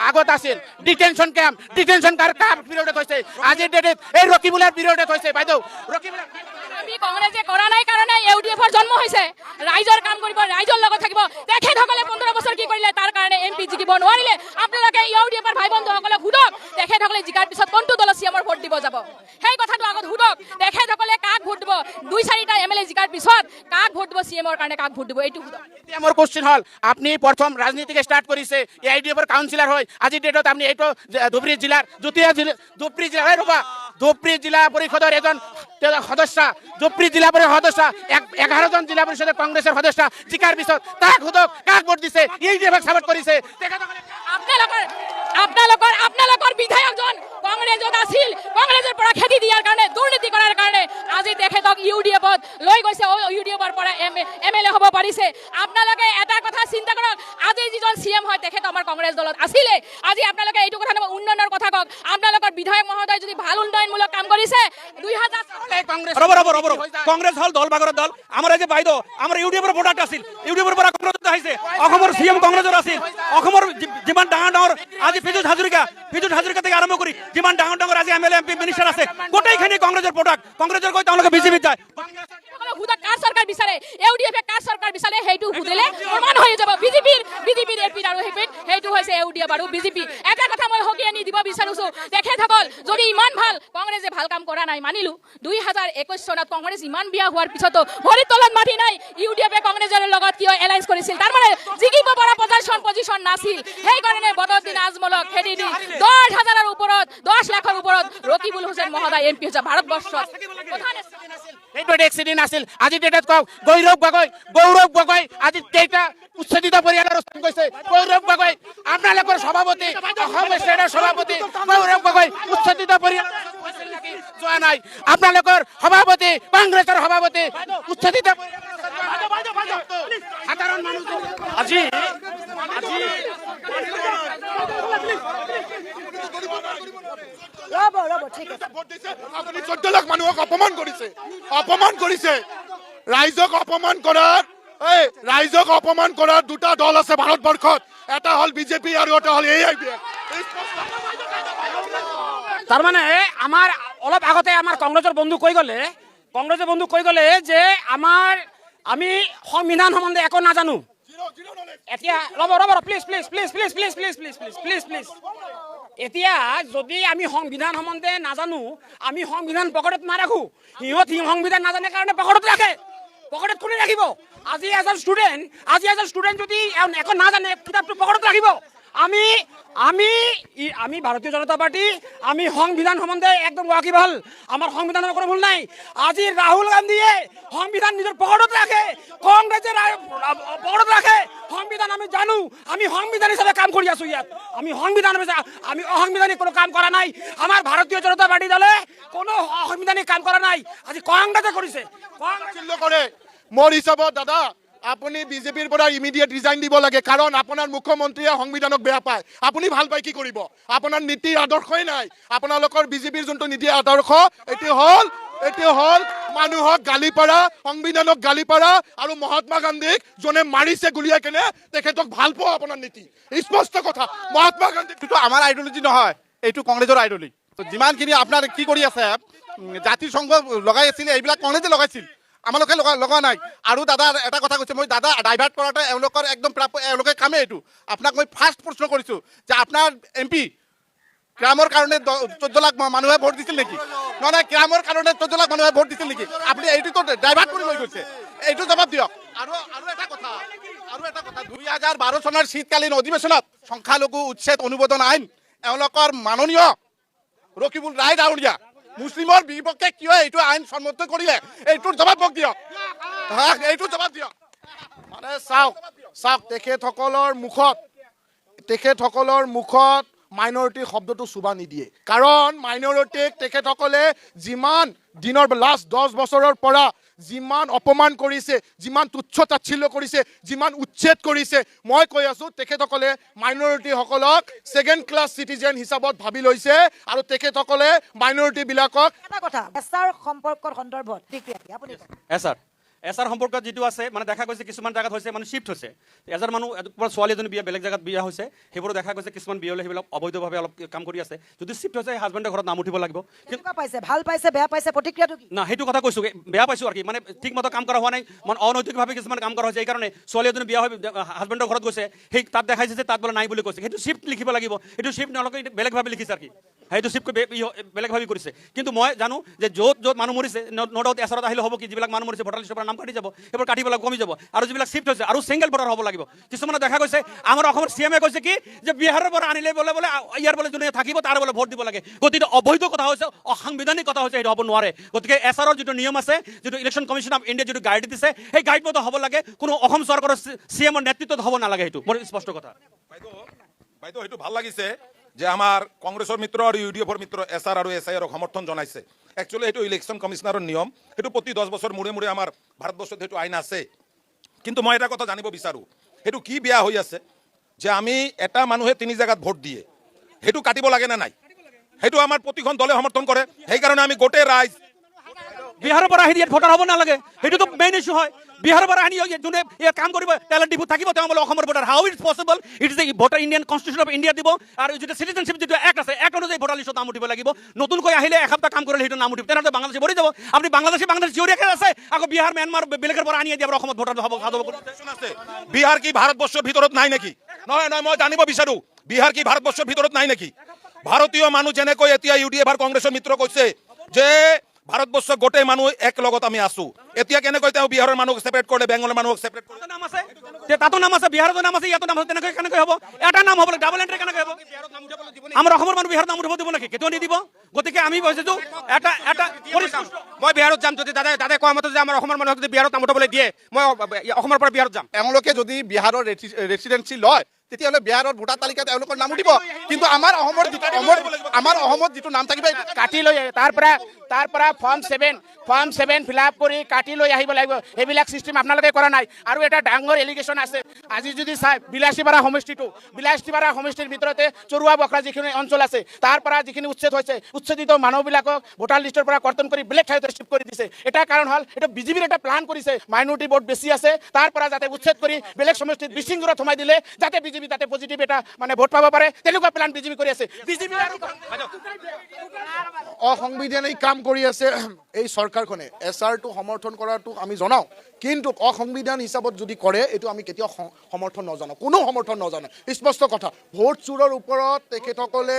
আগত আছিল ডিটেনশন কাৰ পিৰিয়ডত হৈছে আজিৰ ডেটত এই ৰকিবুলাৰ পিৰিয়ডত হৈছে বাইদেউ ৰকিবুলাৰ বিজেপি কংগ্ৰেছে কৰা নাই কাৰণে ইউডিএফৰ জন্ম হৈছে। ৰাইজৰ কাম কৰিব, ৰাইজৰ লগত থাকিব। তেখেতসকলে 15 বছৰ কি কৰিলে তাৰ কাৰণে এমপি জিকিব নোৱাৰিলে। আপোনালোকে ইউডিএফৰ ভাই বন্ধুসকলক সোধক, তেখেতসকলে জিকাৰ পিছত কোনটো দল চিএমৰ ভোট দিব যাব, সেই কথাটো আগত সোধক। তেখেতসকলে কাক ভোট দিব, 2-4টা এমএলএ জিকাৰ পিছত কাক ভোট দিব, চিএমৰ কাৰণে কাক ভোট দিব, এইটো সোধক। এতিয়া মোৰ কোশ্চিন হ'ল, আপুনি প্ৰথম ৰাজনীতিক ষ্টাৰ্ট কৰিছে AIDF-ৰ কাউন্সিলৰ হৈ, আজিৰ ডেটত আপুনি এইটো ধুবুৰী জিলাৰ ধুবুৰী জিলা পৰিষদৰ এজন সদস্য, ধুবুৰী জিলা পৰিষদৰ সদস্য, 11জন জিলা পৰিষদৰ কংগ্ৰেছৰ সদস্য জিকাৰ পিছত তাক সোধক কাক ভোট দিছে, AIDF-ক ছাপোৰ্ট কৰিছে। আপোনালোকৰ বিধায়কজন কংগ্ৰেছত আছিল, কংগ্ৰেছৰ পৰা খেদি দিয়াৰ কাৰণে, দুৰ্নীতি কৰাৰ কাৰণে আজি তেখেতক ইউডিএফত লৈ গৈছে, ইউডিএফৰ পৰা এমএলএ হ'ব পাৰিছে। আপোনালোকে এটা কথা চিন্তা কৰক, আজি যিজন চিএম হয় তেখেত আমাৰ কংগ্ৰেছ দলত আছিলে। আজি আপোনালোকে এইটো কথা উন্নয়নৰ কথা কওক। আপোনালোকৰ বিধায়ক মহোদয় যদি ভাল উন্নয়নমূলক কাম কৰিছে, 2000 কংগ্ৰেছ হল দল বাগৰৰ দল। আমাৰ এই যে বাইদেউ আমাৰ ইউডিএফৰ প্ৰডাক্ট আছিল, ইউডিএফৰ পৰা কংগ্ৰেছত আহিছে। অসমৰ চিএম কংগ্ৰেছৰ আছিল। অসমৰ যিমান ডাঙৰ আজি ফিজুত হাজৰিকা থেকে আৰম্ভ কৰি যিমান ডাঙৰ আজি এমএলএ এমপি মিনিষ্টাৰ আছে, গোটেইখিনি কংগ্ৰেছৰ প্ৰডাক্ট। কংগ্ৰেছৰ কৈ তেওঁলোকে বিজেপিত যায়। কাৰ চৰকাৰ বিচাৰে, ইউডিএফে কাৰ চৰকাৰ বিচাৰে, সেইটো সুধিলে প্ৰমাণ হৈ যাব। বিজেপিৰ এপিৰ আৰু সেইটো হৈছে ইউডিএফ আৰু বিজেপি। এটা কথা মই হকি আনি দিব বিচাৰিছো, তেখেতসকল যদি ইমান ভাল, কংগ্ৰেছে ভাল কাম কৰা নাই মানিলো। 2021 চনত কংগ্ৰেছ ইমান বিয়া হোৱাৰ পিছতো ভৰিৰ তলত মাটি নাই। ইউডিএফে কংগ্ৰেছৰ লগত কিয় এলায়েন্স কৰিছিল, তাৰমানে জিকিব পৰা পজিশ্যন নাছিল। সেইকাৰণে বদৰুদ্দিন আজমলক খেদি দি 10,000-ৰ ওপৰত, 10 লাখৰ ওপৰত ৰকিবুল হুছেইন মহোদয় এমপি হৈছে ভাৰতবৰ্ষত। সেইটো এক্সিডেণ্ট আছিল। আজিৰ ডেটত কওক, গৌৰৱ গগৈ আজি কেইটা উচ্ছেদিত পৰিয়ালৰ স্থান গৈছে। গৌৰৱ গগৈ আপোনালোকৰ সভাপতি, অসম ষ্টেটৰ সভাপতি গৌৰৱ গগৈ উচ্ছেদিত পৰিয়াল যোৱা নাই। আপোনালোকৰ সভাপতি, কংগ্ৰেছৰ সভাপতি উচ্ছেদিত সাধাৰণ মানুহ আজি ৰ'ব ঠিক আছে। আপুনি 14 লাখ মানুহক অপমান কৰিছে। ৰাইজক অপমান কৰাৰ দুটা দল আছে ভাৰতবৰ্ষত, এটা হ'ল বিজেপি আৰু এটা হ'ল AIDF। তাৰমানে আমাৰ অলপ আগতে আমাৰ কংগ্ৰেছৰ বন্ধু কৈ গ'লে যে আমি সংবিধান সম্বন্ধে একো নাজানো। এতিয়া ৰ'ব প্লিজ এতিয়া যদি আমি সংবিধান সম্বন্ধে নাজানো, আমি সংবিধান পকেটত নাৰাখো। সিহঁত সংবিধান নাজানে কাৰণে পকেটত ৰাখে। পকেটত কোনে ৰাখিব? আজি এজন ষ্টুডেণ্ট যদি একো নাজানে, কিতাপটো পকেটত ৰাখিব। আমি ভাৰতীয় জনতা পাৰ্টি, আমি সংবিধান সম্বন্ধে একদম ৱাকিবহাল। আমাৰ সংবিধানৰ কোনো ভুল নাই। আজি ৰাহুল গান্ধীয়ে সংবিধান নিজৰ পকেটত ৰাখে, কংগ্ৰেছে পকেটত ৰাখে। সংবিধান আমি জানো, আমি সংবিধান হিচাপে কাম কৰি আছো ইয়াত। আমি অসাংবিধানিক কোনো কাম কৰা নাই। আমাৰ ভাৰতীয় জনতা পাৰ্টি দলে কোনো অসাংবিধানিক কাম কৰা নাই। আজি কংগ্ৰেছে কৰিছে। মোৰ হিচাপত দাদা, আপুনি বিজেপিৰ পৰা ইমিডিয়েট ৰিজাইন দিব লাগে, কাৰণ আপোনাৰ মুখ্যমন্ত্ৰীয়ে সংবিধানক বেয়া পায়। আপুনি ভাল পাই কি কৰিব? আপোনাৰ নীতি আদৰ্শই নাই। আপোনালোকৰ বিজেপিৰ যোনটো নীতি আদৰ্শ, এইটো হ'ল মানুহক গালি পাৰা, সংবিধানক গালি পাৰা, আৰু মহাত্মা গান্ধীক যোনে মাৰিছে গুলিয়াই কেনে তেখেতক ভাল পোৱা আপোনাৰ নীতি। স্পষ্ট কথা, মহাত্মা গান্ধী আমাৰ আইডিঅলজি নহয়, এইটো কংগ্ৰেছৰ আইডিঅলজি। যিমানখিনি আপোনাৰ কি কৰি আছে, জাতিৰ সংঘ লগাই আছিলে, এইবিলাক কংগ্ৰেছে লগাইছিল, আমালোকে লগোৱা নাই। আৰু দাদা এটা কথা কৈছে, মই দাদা ডাইভাৰ্ট কৰাটো এওঁলোকৰ একদম এওঁলোকে কামেই এইটো। আপোনাক মই ফাৰ্ষ্ট প্ৰশ্ন কৰিছোঁ যে আপোনাৰ MP ক্ৰামৰ কাৰণে 14 লাখ মানুহে ভোট দিছিল নেকি? নহয়, ক্ৰামৰ কাৰণে 14 লাখ মানুহে ভোট দিছিল নেকি? আপুনি এইটোতো ডাইভাৰ্ট কৰি লৈ গৈছে, এইটো জবাব দিয়ক। আৰু এটা কথা 2012 চনৰ শীতকালীন অধিৱেশনত সংখ্যালঘু উচ্ছেদ অনুমোদন আইন এওঁলোকৰ মাননীয় ৰকিবুল ৰায় ডাঙৰীয়া মুছলিমৰ বিপক্ষে কিয় এইটো আইন সন্মত কৰিলে, এইটোৰ জবাব দিয়ক। মানে চাওক তেখেতসকলৰ মুখত মাইনৰিটি শব্দটো চুবা নিদিয়ে, কাৰণ মাইনৰিটিক তেখেতসকলে যিমান দিনৰ লাষ্ট 10 বছৰৰ পৰা যিমান অপমান কৰিছে, যিমান তুচ্ছ তাচ্ছিল্য কৰিছে, যিমান উচ্ছেদ কৰিছে, মই কৈ আছো তেখেতসকলে মাইনৰিটিসকলক ছেকেণ্ড ক্লাছ চিটিজেন হিচাপত ভাবি লৈছে। আৰু তেখেতসকলে মাইনৰিটিবিলাকক এটা কথা, এছাৰ সম্পৰ্কৰ সন্দৰ্ভত ছাৰ, এছাৰ সম্পৰ্কত যিটো আছে মানে দেখা গৈছে কিছুমান জেগাত হৈছে মানে শিফ্ট হৈছে এজন মানুহ ছোৱালী এজনী বিয়া বেলেগ জেগাত বিয়া হৈছে সেইবোৰো দেখা গৈছে কিছুমান বিয়ালৈ সেইবিলাক অবৈধভাৱে অলপ কাম কৰি আছে যদি শিফ্ট হৈছে হাজবেণ্ডৰ ঘৰত নাম উঠিব লাগিব কেনেকুৱা পাইছে ভাল পাইছে বেয়া পাইছে প্ৰতিক্ৰিয়াটো কি না সেইটো কথা কৈছোঁ বেয়া পাইছোঁ আৰু কি মানে ঠিকমতে কাম কৰা হোৱা নাই মানে অনৈতিকভাৱে কিছুমান কাম কৰা হৈছে এইকাৰণে ছোৱালী এজনী বিয়া হৈ হাজবেণ্ডৰ ঘৰত গৈছে সেই তাত দেখাইছে যে তাত বোলে নাই বুলি কৈছে সেইটো শিফ্ট লিখিব লাগিব সেইটো শিফ্ট নলকে বেলেগভাৱে লিখিছে আৰু কি সেইটো শিফ্ট বেলেগভাৱে কৰিছে কিন্তু মই জানো যে য'ত য'ত মানুহ মৰিছে ন ডাউট এছাৰত আহিলে হ'ব কি যিবিলাক মানুহ মৰিছে ভোটাৰ লিষ্টৰ পৰা নাম কাটি যাব সেইবোৰ কাটি পেলাই কমি যাব আৰু যিবিলাক শিফ্ট হৈছে আৰু ছিংগল ভোটাৰ হ'ব লাগিব কিছুমানে দেখা গৈছে আমাৰ অসমৰ CM কৈছে কি যে বিহাৰৰ পৰা আনিলে বোলে ইয়াৰ বোলে যোনে থাকিব তাৰ বোলে ভোট দিব লাগে গতিকে অবৈধ কথা হৈছে অসাংবিধানিক কথা হৈছে সেইটো হ'ব নোৱাৰে গতিকে এছাৰৰ যিটো নিয়ম আছে যিটো ইলেকশ্যন কমিশ্যন অফ ইণ্ডিয়া যিটো গাইড দিছে সেই গাইড মতে হ'ব লাগে কোনো অসম চৰকাৰৰ CMৰ নেতৃত্বত হ'ব নালাগে সেইটো মোৰ স্পষ্ট কথা বাইদেউ সেইটো ভাল লাগিছে যে আমাৰ কংগ্ৰেছৰ মিত্ৰ আৰু UDFৰ মিত্ৰ SR আৰু SIৰ সমৰ্থন জনাইছে একচুৱেলি সেইটো ইলেকশ্যন কমিশ্যনাৰৰ নিয়ম সেইটো প্ৰতি 10 বছৰ মূৰে মূৰে আমাৰ ভাৰতবৰ্ষত সেইটো আইন আছে কিন্তু মই এটা কথা জানিব বিচাৰোঁ সেইটো কি বেয়া হৈ আছে যে আমি এটা মানুহে 3 জেগাত ভোট দিয়ে সেইটো কাটিব লাগে নে নাই সেইটো আমাৰ প্ৰতিখন দলে সমৰ্থন কৰে সেইকাৰণে আমি গোটেই ৰাইজ বিহাৰৰ পৰা আহি ইয়াত ভোটাৰ হ'ব নালাগে সেইটোতো মেইন ইছ্যু হয় বিহাৰৰ পৰা আহি যোনে ইয়াত কাম কৰিব টেলেণ্ট ডিপু থাকিব তেওঁ বোলে অসমৰ voter how it's possible it is the voter Indian constitution of India দিব আৰু যিটো চিটিজেনশ্বিপ যিটো এক্ট আছে এক্ট অনুযায়ী ভোটাৰ লিষ্টত নাম উঠিব লাগিব নতুনকৈ আহিলে এসপ্তাহ কাম কৰিলে সেইটো নাম উঠিব তেনেহ'লে বাংলাদেশী ভৰি যাব আপুনি বাংলাদেশী চিঞৰি আছে আকৌ বিহাৰ ম্যানমাৰ বেলেগৰ পৰা আনি দিয়ে অসমত ভোটাৰ হ'ব আছে বিহাৰ কি ভাৰতবৰ্ষৰ ভিতৰত নাই নেকি নহয় নহয় মই জানিব বিচাৰোঁ বিহাৰ কি ভাৰতবৰ্ষৰ ভিতৰত নাই নেকি ভাৰতীয় মানুহ যেনেকৈ এতিয়া UDF আৰু কংগ্ৰেছৰ মিত্ৰ কৈছে যে ভাৰতবৰ্ষৰ গোটেই মানুহ এক লগত আমি আছো এতিয়া কেনেকৈ তেওঁ বিহাৰৰ মানুহক সেপাৰেট কৰিলে বেংগলৰ মানুহক সেপাৰেট কৰিলে নাম আছে তাতো নাম আছে বিহাৰতো নাম আছে ইয়াতো নাম আছে তেনেকৈ কেনেকৈ হ'ব এটা নাম হ'ব ডাবল এণ্ট্ৰি কেনেকৈ হ'ব আমাৰ অসমৰ মানুহ বিহাৰত নাম উঠিব দিব নেকি কেতিয়াও নিদিব গতিকে আমি ভাবিছোঁ এটা মই বিহাৰত যাম যদি দাদাই কোৱা মতে যে আমাৰ অসমৰ মানুহক যদি বিহাৰত নাম উঠাবলৈ দিয়ে মই অসমৰ পৰা বিহাৰত যাম এওঁলোকে যদি বিহাৰৰ ৰেচিডেঞ্চি লয় তেতিয়াহ'লে বিহাৰৰ ভোটাৰ তালিকাত এওঁলোকৰ নাম উঠিব কিন্তু আমাৰ অসমত যিটো নাম থাকিব কাটি লৈ তাৰ পৰা ফৰ্ম 7 ফিল আপ কৰি কাটি লৈ আহিব লাগিব সেইবিলাক চিষ্টেম আপোনালোকে কৰা নাই আৰু এটা ডাঙৰ এলিগেশ্যন আছে আজি যদি চাই বিলাসীপাৰা সমষ্টিৰ ভিতৰতে চৰুৱা বখৰা যিখিনি অঞ্চল আছে তাৰ পৰা যিখিনি উচ্ছেদ হৈছে উচ্ছেদিত মানুহবিলাকক ভোটাৰ লিষ্টৰ পৰা কৰ্তন কৰি বেলেগ ঠাইত শিফ্ট কৰি দিছে এটা কাৰণ হ'ল এটা বিজেপিৰ এটা প্লান কৰিছে মাইনৰিটি ভোট বেছি আছে তাৰ পৰা যাতে উচ্ছেদ কৰি বেলেগ সমষ্টিত বিশৃংখলত সোমাই দিলে যাতে বিজেপি তাতে পজিটিভ এটা মানে ভোট পাব পাৰে তেনেকুৱা প্লান বিজেপি কৰি আছে বিজেপি অসাংবিধানিক কাম কৰি আছে এই চৰকাৰখনে SRটো সমৰ্থন কৰাটো আমি জনাওঁ কিন্তু অসংবিধান হিচাপত যদি কৰে এইটো আমি কেতিয়াও সমৰ্থন নজনাওঁ কোনো সমৰ্থন নজনাওঁ স্পষ্ট কথা ভোট চুৰৰ ওপৰত তেখেতসকলে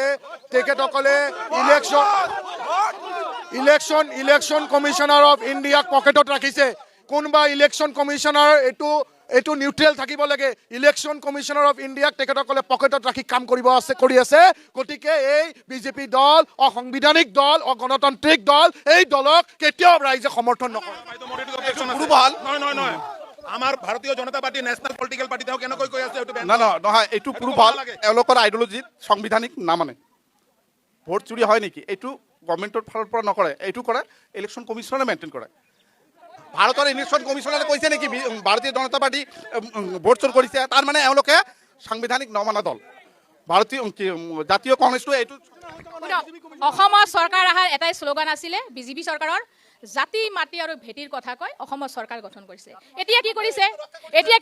ইলেকশ্যন কমিশ্যনাৰ অফ ইণ্ডিয়াক পকেটত ৰাখিছে কোনোবা ইলেকশ্যন কমিশ্যনাৰ এইটো নিউট্ৰেল থাকিব লাগে ইলেকশ্যন কমিশ্যনাৰ অফ ইণ্ডিয়াক তেখেতসকলে পকেটত ৰাখি কাম কৰি আছে গতিকে এই বিজেপি দল অসাংবিধানিক দল অগণতান্ত্ৰিক দল এই দলক কেতিয়াও ৰাইজে সমৰ্থন নকৰে আমাৰ ভাৰতীয় জনতা পাৰ্টি নেশ্যনেল পলিটিকেল পাৰ্টি তেওঁ কেনেকৈ কৈ আছে এইটো নহয় এইটো প্ৰুফ ভাল এওঁলোকৰ আইডিঅলজিত সংবিধানিক নামানে ভোট চুৰি হয় নেকি এইটো গভৰ্ণমেণ্টৰ ফালৰ পৰা নকৰে এইটো কৰে ইলেকশ্যন কমিশ্যনে মেইনটেইন কৰে ভাৰতৰ ইলেকশ্যন কমিশ্যনাৰে কৈছে নেকি ভাৰতীয় জনতা পাৰ্টি ভোট চুৰ কৰিছে তাৰ মানে এওঁলোকে সাংবিধানিক নমানা দল জাতীয় কংগ্ৰেছটো এইটো অসমৰ চৰকাৰ অহাৰ এটাই শ্লোগান আছিলে বিজেপি চৰকাৰৰ জাতি মাটি আৰু ভেটিৰ কথা কয় অসমৰ চৰকাৰ গঠন কৰিছে এতিয়া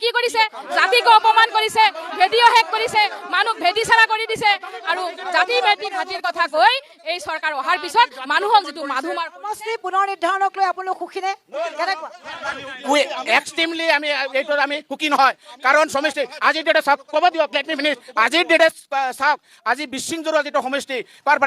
কি কৰিছে জাতিক অপমান কৰিছে ভেটিও শেষ কৰিছে মানুহ ভেটি চাৰা কৰি দিছে আৰু জাতি ভাটিৰ কথা কৈ এই চৰকাৰ অহাৰ পিছত মানুহক যিটো মাধুমাৰ সমষ্টি পুনৰ নিৰ্ধাৰণক লৈ আপোনালোক সুখী নে কেনেকুৱা এক্সট্ৰিমলি আমি সুখী নহয় কাৰণ সমষ্টি আজিৰ ডেটে চাওক ক'ব দিয়ক লেট মি ফিনিছ আজিৰ ডেটে চাওক আজি বিশৃংখলৰ যিটো সমষ্টি তাৰ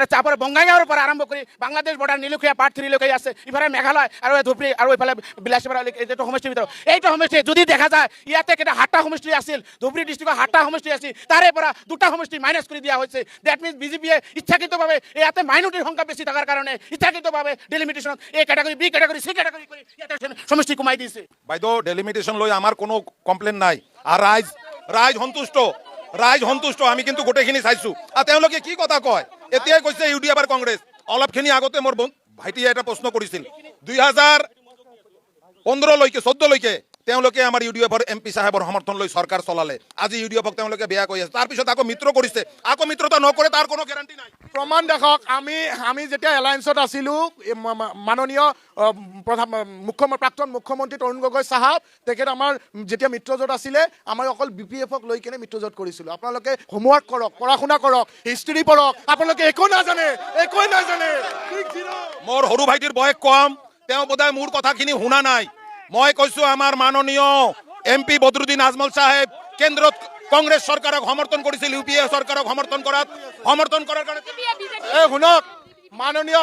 বঙাইগাঁৱৰ পৰা আৰম্ভ কৰি বাংলাদেশ বৰ্ডাৰ নীলুখীয়া পাৰ্ট 3লৈকে আছে ইফালে মেঘালয় আৰু ধুবুৰী আৰু এইফালে বিলাসীপাৰা এইটো সমষ্টিৰ ভিতৰত এইটো সমষ্টি যদি দেখা যায় ইয়াতে কেইটা 7টা সমষ্টি আছিল ধুবুৰী ডিষ্ট্ৰিক্টৰ 7টা সমষ্টি আছিল তাৰে পৰা 2টা সমষ্টি মাইনাছ কৰি দিয়া হৈছে ডেট মিনছ বিজেপিয়ে ইচ্ছাকৃতভাৱে ইয়াতে মাইনৰিটিৰ সংখ্যা বেছি থকাৰ কাৰণে ইচ্ছাকৃতভাৱে delimitation A category B category C category কৰি ইয়াতে সমষ্টি কমাই দিছে বাইদেউ ডেলিমিটেশ্যন লৈ আমাৰ কোনো কমপ্লেইন নাই আৰু ৰাইজ সন্তুষ্ট আমি কিন্তু গোটেইখিনি চাইছো আৰু তেওঁলোকে কি কথা কয় এতিয়াই কৈছে UDF আৰু কংগ্ৰেছ অলপখিনি আগতে মোৰ ভাইটিয়ে এটা প্ৰশ্ন কৰিছিল 2015 লৈকে 14 লৈকে তেওঁলোকে আমাৰ UDF MP সাহেবৰ সমৰ্থন লৈ চৰকাৰ চলালে আজি UDFক তেওঁলোকে বেয়া কৈ আছে তাৰপিছত আকৌ মিত্ৰ কৰিছে আকৌ মিত্ৰতা নকৰে তাৰ কোনো গ্যাৰান্টি নাই প্ৰমাণ দেখক আমি যেতিয়া এলায়েন্সত আছিলোঁ মাননীয় প্ৰাক্তন মুখ্যমন্ত্ৰী তৰুণ গগৈ চাহাব তেখেত আমাৰ যেতিয়া মিত্ৰজোঁট আছিলে আমাৰ অকল BPFক লৈ কিনে মিত্ৰজোঁট কৰিছিলোঁ আপোনালোকে হোমৱৰ্ক কৰক পঢ়া শুনা কৰক হিষ্ট্ৰী পঢ়ক আপোনালোকে একো নাজানে মোৰ সৰু ভাইটিৰ বয়স কম তেওঁ বোধহয় মোৰ কথাখিনি শুনা নাই মই কৈছো আমাৰ মাননীয় MP বদৰুদ্দিন আজমল সাহেব কেন্দ্ৰত কংগ্ৰেছ চৰকাৰক সমৰ্থন কৰিছিল UPA চৰকাৰক সমৰ্থন কৰাৰ কাৰণে শুনক মাননীয়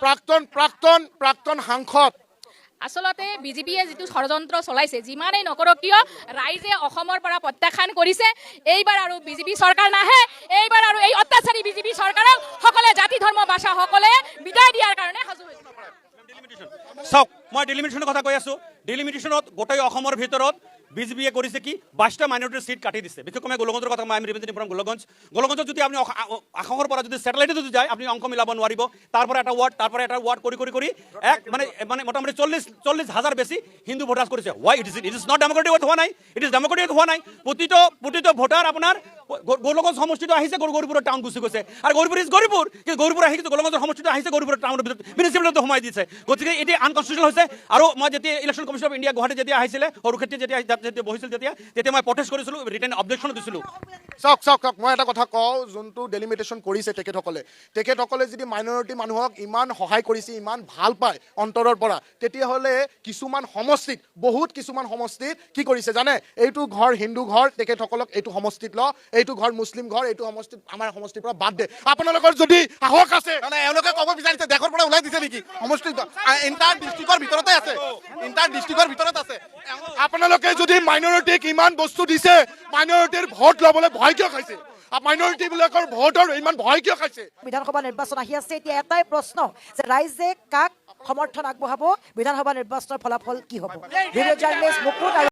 প্ৰাক্তন সাংসদ আচলতে বিজেপিয়ে যিটো ষড়যন্ত্ৰ চলাইছে যিমানেই নকৰক কিয় ৰাইজে অসমৰ পৰা প্ৰত্যাখ্যান কৰিছে এইবাৰ আৰু বিজেপি চৰকাৰ নাহে এইবাৰ আৰু এই অত্যাচাৰী বিজেপি চৰকাৰক সকলে জাতি ধৰ্ম ভাষা সকলে বিদায় দিয়াৰ কাৰণে সাজু হৈছে চাওক মই ডিলিমিটেশ্যনৰ কথা কৈ আছো ডিলিমিটেশ্যনত গোটেই অসমৰ ভিতৰত বিজেপিয়ে কৰিছে কি 22টা মাইনৰিটিৰ সিট কাটি দিছে বিশেষকৈ গোলগঞ্জৰ কথা মই ৰিপ্ৰেজেণ্টেটিভ ফ্ৰম গোলগঞ্জত যদি আপুনি আসামৰ পৰা যদি স্যাটেলাইটে যদি যায় আপুনি অংক মিলাব নোৱাৰিব তাৰ পৰা এটা ওয়াৰ্ড কৰি মানে মোটামুটি 40,000 বেছি হিন্দু ভোটাৰ কৰিছে why it is not democratic হোৱা নাই ইট ইজ ডেমোক্ৰেটিক হোৱা নাই প্ৰতিটো ভোটাৰ আপোনাৰ গোলগঞ্জ সমষ্টিটো আহিছে গৌৰীপুৰৰ টাউন গুচি গৈছে আৰু গৌৰীপুৰ ইজ গৌৰীপুৰ কিন্তু গৌৰীপুৰ আহি গোলগঞ্জৰ সমষ্টিটো আহিছে গৌৰীপুৰৰ টাউনৰ ভিতৰত মিউনিচিপালিটিটো সোমাই দিছে গতিকে এটি আনকনষ্টিটিউচনেল হৈছে আৰু মই যেতিয়া election commission of India Guwahati যেতিয়া আহিছিলে সৰুক্ষেত্ৰী যেতিয়া বহিছিল তেতিয়া মই প্ৰটেষ্ট কৰিছিলোঁ ৰিটেন অবজেকশ্যন দিছিলোঁ চাওক মই এটা কথা কওঁ যোনটো ডেলিমিটেশ্যন কৰিছে তেখেতসকলে যদি মাইনৰিটি মানুহক ইমান সহায় কৰিছে ইমান ভাল পায় অন্তৰৰ পৰা তেতিয়াহ'লে কিছুমান সমষ্টিত কি কৰিছে জানে এইটো ঘৰ হিন্দু ঘৰ তেখেতসকলক এইটো সমষ্টিত ল এইটো ঘৰ মুছলিম ঘৰ এইটো সমষ্টিত আমাৰ সমষ্টিৰ পৰা বাদ দে আপোনালোকৰ যদি সাহস আছে মানে এওঁলোকে ক'ব বিচাৰিছে দেশৰ পৰা ওলাই দিছে নেকি সমষ্টি ইণ্টাৰ ডিষ্ট্ৰিক্টৰ ভিতৰত আছে আপোনালোকে যদি মাইনৰিটিক ইমান বস্তু দিছে মাইনৰিটিৰ ভোট ল'বলৈ ভয় কিয় খাইছে মাইনৰিটি বিলাকৰ ভোটৰ ইমান ভয় কিয় খাইছে বিধানসভা নিৰ্বাচন আহি আছে এতিয়া এটাই প্ৰশ্ন যে ৰাইজে কাক সমৰ্থন আগবঢ়াব বিধানসভা নিৰ্বাচনৰ ফলাফল কি হ'ব ভিডিঅ' জাৰ্নেলিষ্ট মুকুট আৰু